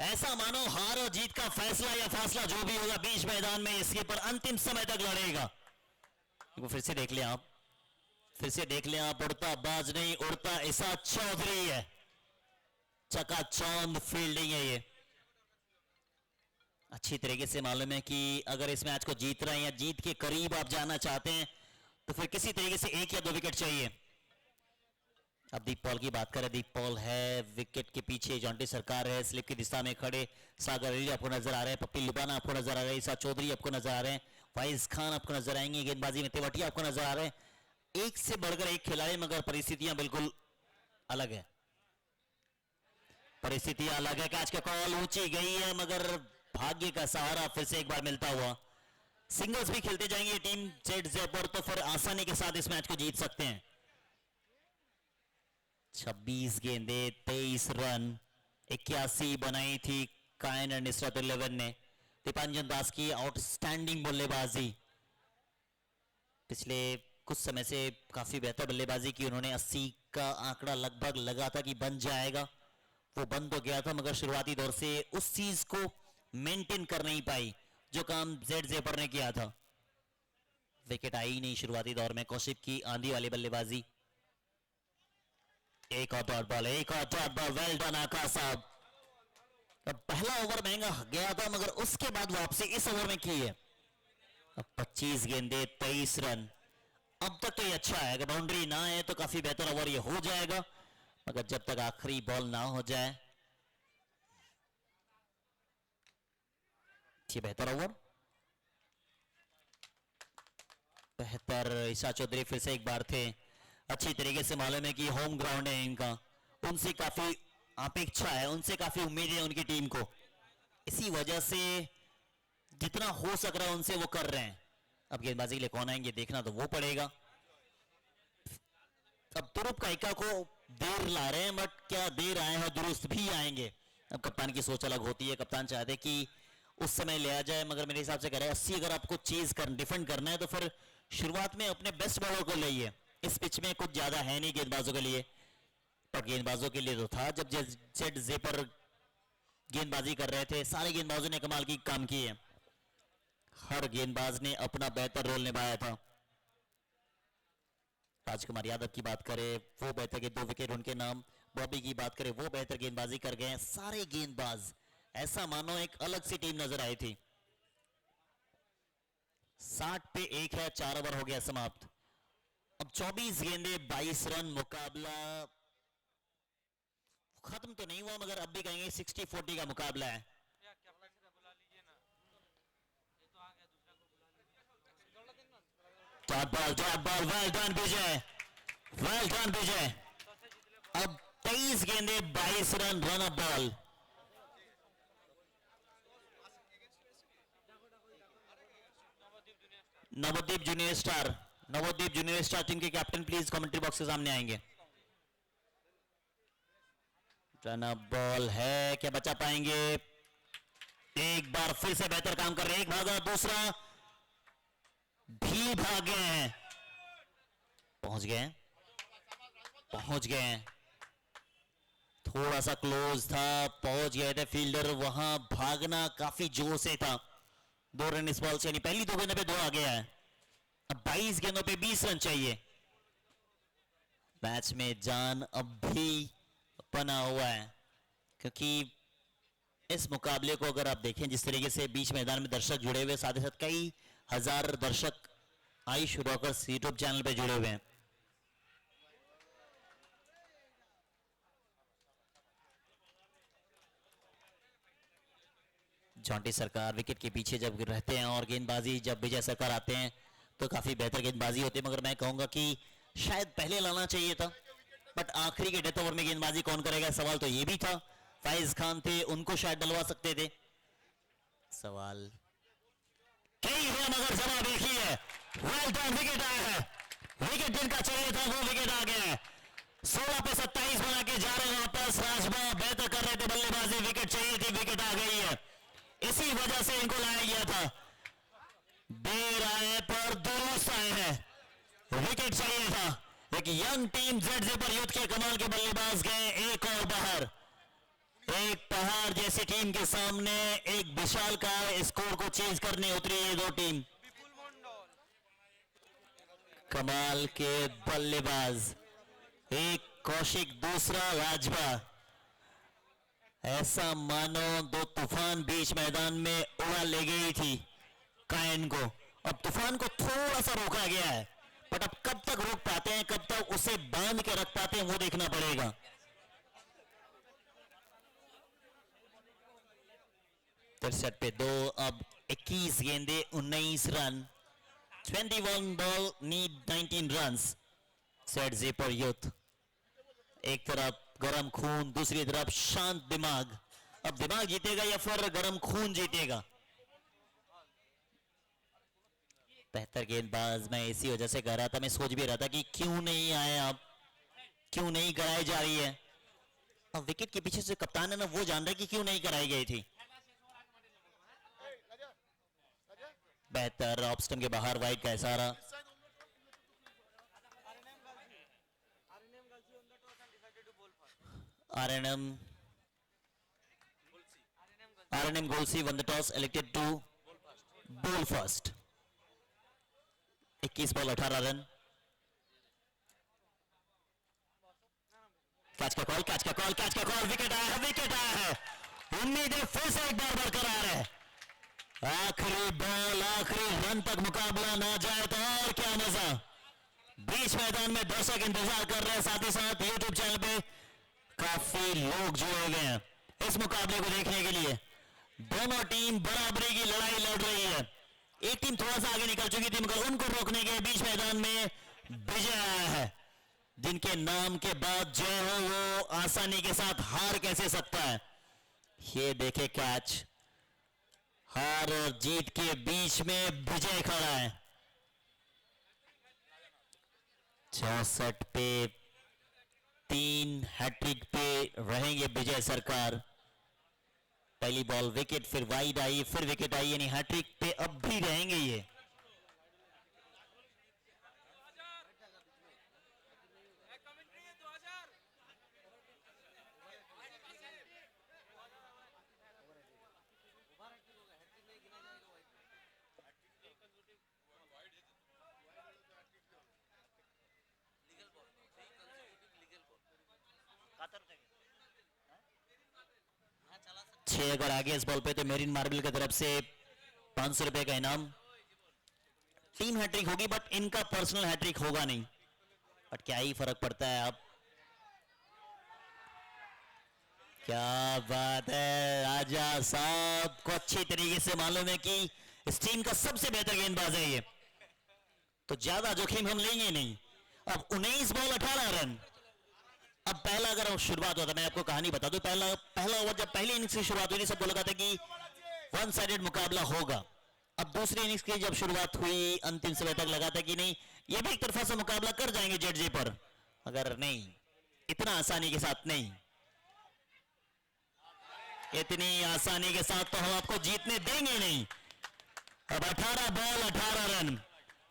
ऐसा मानो हार और जीत का फैसला या फासला जो भी होगा बीच मैदान में, इसके पर अंतिम समय तक लड़ेगा। वो फिर से देख लें आप, उड़ता बाज नहीं, उड़ता ईसा चौधरी है। चकाचौंध फील्डिंग है ये। अच्छी तरीके से मालूम है कि अगर इस मैच को जीत रहे हैं या जीत के करीब आप जाना चाहते हैं, तो फिर किसी तरीके से 1 या 2 विकेट चाहिए। अब दीप पॉल की बात करें, दीप पॉल है विकेट के पीछे, जॉन्टी सरकार है स्लिप की दिशा में खड़े, सागर अली आपको नजर आ रहे हैं, पप्पी लुबाना आपको नजर आ रहे हैं, ईसा चौधरी आपको नजर आ रहे हैं, फाइज खान आपको नजर आएंगे, गेंदबाजी में तेवटिया आपको नजर आ रहे हैं। एक से बढ़कर एक खिलाड़ी, मगर परिस्थितियां बिल्कुल अलग है, परिस्थितियां अलग है। कैच का कॉल ऊंची गई है, मगर भाग्य का सहारा फिर से एक बार मिलता हुआ। सिंगल्स भी खेलते जाएंगे टीम जेड जयपुर, तो फिर आसानी के साथ इस मैच को जीत सकते हैं। 26 गेंदे 23 रन, 81 बनाई थी कायन और नुसरत 11 ने। दीपांजन दास की आउटस्टैंडिंग बल्लेबाजी, पिछले कुछ समय से काफी बेहतर बल्लेबाजी की उन्होंने। 80 का आंकड़ा लगभग लगा था कि बन जाएगा, वो बन तो गया था, मगर शुरुआती दौर से उस चीज को मेंटेन कर नहीं पाई जो काम जेड जेपर ने किया था। विकेट आई नहीं शुरुआती दौर में। कौशिक की आंधी वाली बल्लेबाजी, एक और डॉट बॉल, एक और डॉट बॉल, वेल डन आकाश साहब। अब पहला ओवर महंगा गया था, मगर उसके बाद वापसी इस ओवर में की है। अब 25 गेंदे 23 रन, अब तक तो ये अच्छा है। अगर बाउंड्री ना है तो काफी बेहतर ओवर ये हो जाएगा, मगर जब तक आखिरी बॉल ना हो जाए ये बेहतर ओवर। बेहतर, ईशा चौधरी फिर से एक बार थे, अच्छी तरीके से मालूम है कि होम ग्राउंड है इनका, उनसे काफी अपेक्षा है, उनसे काफी उम्मीद है उनकी टीम को, इसी वजह से जितना हो सक रहा है उनसे वो कर रहे हैं। अब गेंदबाजी के लिए कौन आएंगे देखना तो वो पड़ेगा। अब तुरुप काइका को देर ला रहे हैं, बट क्या देर आए हैं दुरुस्त भी आएंगे। अब कप्तान की सोच अलग होती है, कप्तान चाहते कि उस समय ले आ जाए, मगर मेरे हिसाब से कह रहे हैं 80 अगर आपको चेज कर डिफेंड करना है तो फिर शुरुआत में अपने बेस्ट बॉलर को लाइए। इस पिच में कुछ ज्यादा है नहीं गेंदबाजों के लिए, पर गेंदबाजों के लिए तो था। जब जेड जेपर गेंदबाजी कर रहे थे सारे गेंदबाजों ने कमाल की काम किए, हर गेंदबाज ने अपना बेहतर रोल निभाया था। राजकुमार यादव की बात करें वो बेहतर के 2 विकेट उनके नाम, बॉबी की बात करें वो बेहतर गेंदबाजी कर गए हैं। सारे गेंदबाज ऐसा मानो एक अलग सी टीम नजर आई थी। 60 पे 1 है, 4 ओवर हो गया समाप्त। अब 24 गेंदे 22 रन, मुकाबला खत्म तो नहीं हुआ, मगर अब भी कहेंगे 60-40 का मुकाबला है। क्या क्या बुला लीजिए ना, ये तो आ गया, दूसरा को बुला लीजिए। डॉट बॉल, वेल डन विजय, वेल डन विजय। अब 23 गेंदे 22 run, run up ball. Navdeep junior star, Navdeep junior star team के कैप्टन प्लीज कमेंट्री बॉक्स के सामने आएंगे। रन अप बॉल है, क्या बचा पाएंगे? एक बार फिर से बेहतर काम कर रहे हैं, एक भागा, दूसरा भी भागे हैं, पहुंच गए, पहुंच गए, थोड़ा सा क्लोज था, पहुंच गए थे। फील्डर वहां भागना काफी जोर से था। 2 रन इस बॉल से, यानी पहली 2 गेंदों पे 2 आ गया है। अब 22 गेंदों पे 20 रन चाहिए। मैच में जान अब भी बना हुआ है, क्योंकि इस मुकाबले को अगर आप देखें जिस तरीके से बीच मैदान में दर्शक जुड़े हुए, साथ ही साथ कई हजार दर्शक आयुष रॉकर्स यूट्यूब चैनल पे जुड़े हुए हैं। जॉन्टी सरकार विकेट के पीछे जब रहते हैं और गेंदबाजी जब विजय सरकार आते हैं तो काफी बेहतर गेंदबाजी होती है, मगर मैं कहूंगा कि शायद पहले लाना चाहिए था, बट आखिरी के डेथ ओवर में गेंदबाजी कौन करेगा, सवाल तो ये भी था। फाइज खान थे, उनको शायद डलवा सकते थे। सवाल कई हुआ, मगर जवाब एक ही है। वेल डन, विकेट आया है, विकेट जिनका चाहिए था वो विकेट आ गया है। 16 पे 27 बना के जा रहे हैं वापस। राजभा बेहतर कर रहे थे बल्लेबाजी, विकेट चाहिए थी, विकेट आ गई है, इसी वजह से इनको लाया गया था। देर आए पर दुरुस्त आए हैं, विकेट चाहिए था। एक यंग टीम जेड जेपर यूथ के कमाल के बल्लेबाज गए एक और बाहर। एक पहाड़ जैसी टीम के सामने एक विशाल का स्कोर को चेंज करने उतरी ये 2 टीम। विपुल मंडल, कमाल के बल्लेबाज, एक कौशिक, दूसरा राजभा। ऐसा मानो 2 तूफान बीच मैदान में उड़ा ले गई थी कायन को। अब तूफान को थोड़ा सा रोका गया है, बट अब कब तक रोक पाते हैं, कब तक उसे बांध के रख पाते हैं, वो देखना पड़ेगा। तिरसठ पे 2, अब 21 गेंदे 19 रन, 21 बॉल नीड 19 रन्स। सेट जी पर यूथ, एक तरफ गरम खून, दूसरी तरफ शांत दिमाग। अब दिमाग जीतेगा या फिर गरम खून जीतेगा? बेहतर गेंदबाज, मैं इसी वजह से कह रहा था, मैं सोच भी रहा था कि क्यों नहीं आए आप, क्यों नहीं कराई जा रही है। अब विकेट के पीछे से कप्तान है ना, वो जान रहे कि क्यों नहीं कराई गई थी। बेहतर ऑफ स्टंप के बाहर वाइड का इशारा। RNM Golsi won the toss, elected to bowl first. 21 ball 18 run. Catch का कॉल, कैच का कॉल, कैच का कॉल, विकेट आया है, विकेट आया है। उम्मीदें फिर से एक बार बरकरार है। आखिरी बॉल, आखिरी रन तक मुकाबला ना जाए तो और क्या मजा। बीच मैदान में दर्शक इंतजार कर रहे हैं, साथ ही साथ यूट्यूब चैनल पे काफी लोग जुड़े हुए हैं इस मुकाबले को देखने के लिए। दोनों टीम बराबरी की लड़ाई लड़ रही है। एक टीम थोड़ा सा आगे निकल चुकी थी, मगर उनको रोकने के बीच मैदान में विजय आया है। जिनके नाम के बाद जय हो, वो आसानी के साथ हार कैसे सकता है। ये देखे कैच, हार और जीत के बीच में विजय खड़ा है। 64 पे 3, हैट्रिक पे रहेंगे विजय सरकार। पहली बॉल विकेट, फिर वाइड आई, फिर विकेट आई, यानी हैट्रिक पे अब भी रहेंगे ये। छह अगर आगे इस बॉल पे तो मेरीन मार्बल की तरफ से 500 रुपए का इनाम। टीम हैट्रिक होगी बट इनका पर्सनल हैट्रिक होगा नहीं, बट क्या ही फर्क पड़ता है। आप क्या बात है, राजा साहब को अच्छी तरीके से मालूम है कि इस टीम का सबसे बेहतर गेंदबाज है ये, तो ज्यादा जोखिम हम लेंगे नहीं। अब 19 बॉल 18 रन। अब पहला अगर शुरुआत होता, मैं आपको कहानी बता दूं, पहला ओवर जब पहली इनिंग्स की शुरुआत हुई थी, सबको लगा था कि वन साइडेड मुकाबला होगा। अब दूसरी इनिंग्स की जब शुरुआत हुई, अंतिम समय तक लगा था कि नहीं, ये भी एक तरफा से मुकाबला कर जाएंगे जेडजी पर, मगर नहीं, इतना आसानी के साथ नहीं। इतनी आसानी के साथ तो हम आपको जीतने देंगे नहीं। अब 18 बॉल 18 रन।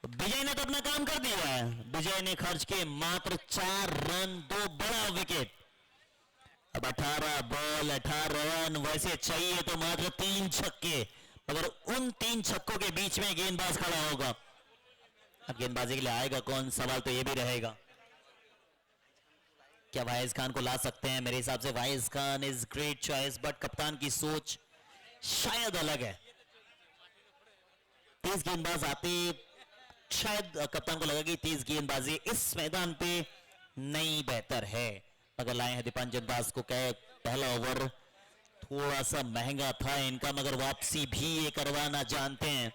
विजय ने तो अपना काम कर दिया है। विजय ने खर्च के मात्र 4 रन, 2 बड़ा विकेट। अब 18 बॉल 18 रन, वैसे चाहिए तो मात्र 3 छक्के, मगर उन 3 छक्कों के बीच में गेंदबाज खड़ा होगा। अब गेंदबाजी के लिए आएगा कौन, सवाल तो ये भी रहेगा। क्या वाइज खान को ला सकते हैं? मेरे हिसाब से wise Khan is great choice, but कप्तान की सोच शायद अलग है। 30 गेंदबाज आते, शायद कप्तान को लगा कि 30 गेंदबाजी इस मैदान पे नहीं बेहतर है, मगर लाए हैं दीपांजन दास को। कहे पहला ओवर थोड़ा सा महंगा था इनका, मगर वापसी भी ये करवाना जानते हैं।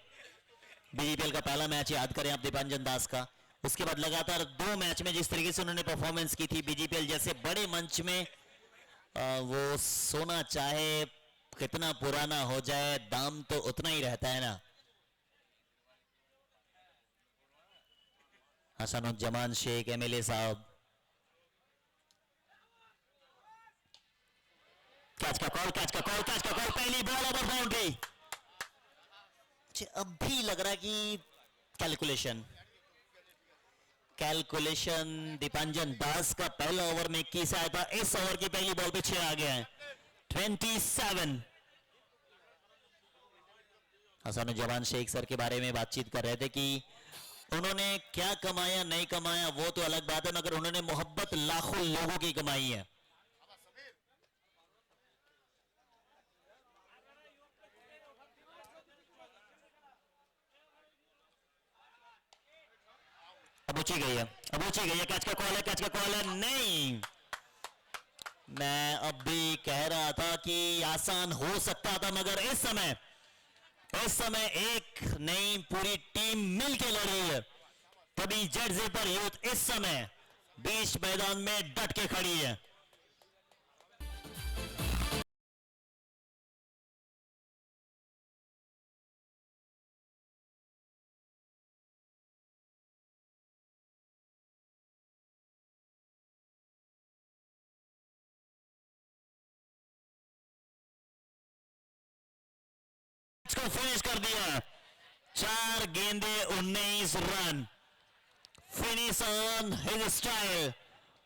बीजीपीएल का पहला मैच याद करें आप दीपांजन दास का, उसके बाद लगातार 2 मैच में जिस तरीके से उन्होंने परफॉर्मेंस की थी बीजीपीएल जैसे बड़े मंच में, वो सोना चाहे कितना पुराना हो जाए, दाम तो उतना ही रहता है ना। हसनुज्जमान शेख एमएलए साहब, कैच का कॉल, कैच का कॉल, कैच का कॉल, पहली बॉल ओवर बाउंड्री। अब भी लग रहा है कि कैलकुलेशन दीपांजन दास का पहला ओवर में 21 आया था, इस ओवर की पहली बॉल पे 6 आ गया है, 27। हसनुज्जमान शेख सर के बारे में बातचीत कर रहे थे कि उन्होंने क्या कमाया नहीं कमाया वो तो अलग बात है, मगर उन्होंने मोहब्बत लाखों लोगों की कमाई है। अब ऊंची गई है, अब ऊंची गई है, कैच का कॉल है, कैच का कॉल है, नहीं। मैं अब भी कह रहा था कि आसान हो सकता था, मगर इस समय एक नहीं पूरी टीम मिलके लड़ रही है। तभी जेड पर यूथ इस समय बीच मैदान में डट के खड़ी है। को फिनिश कर दिया, 4 गेंदे 19 run, finish on his style,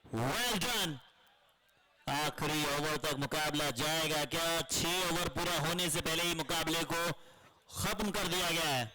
well done. आखिरी ओवर तक मुकाबला जाएगा क्या? 6 ओवर पूरा होने से पहले ही मुकाबले को खत्म कर दिया गया है।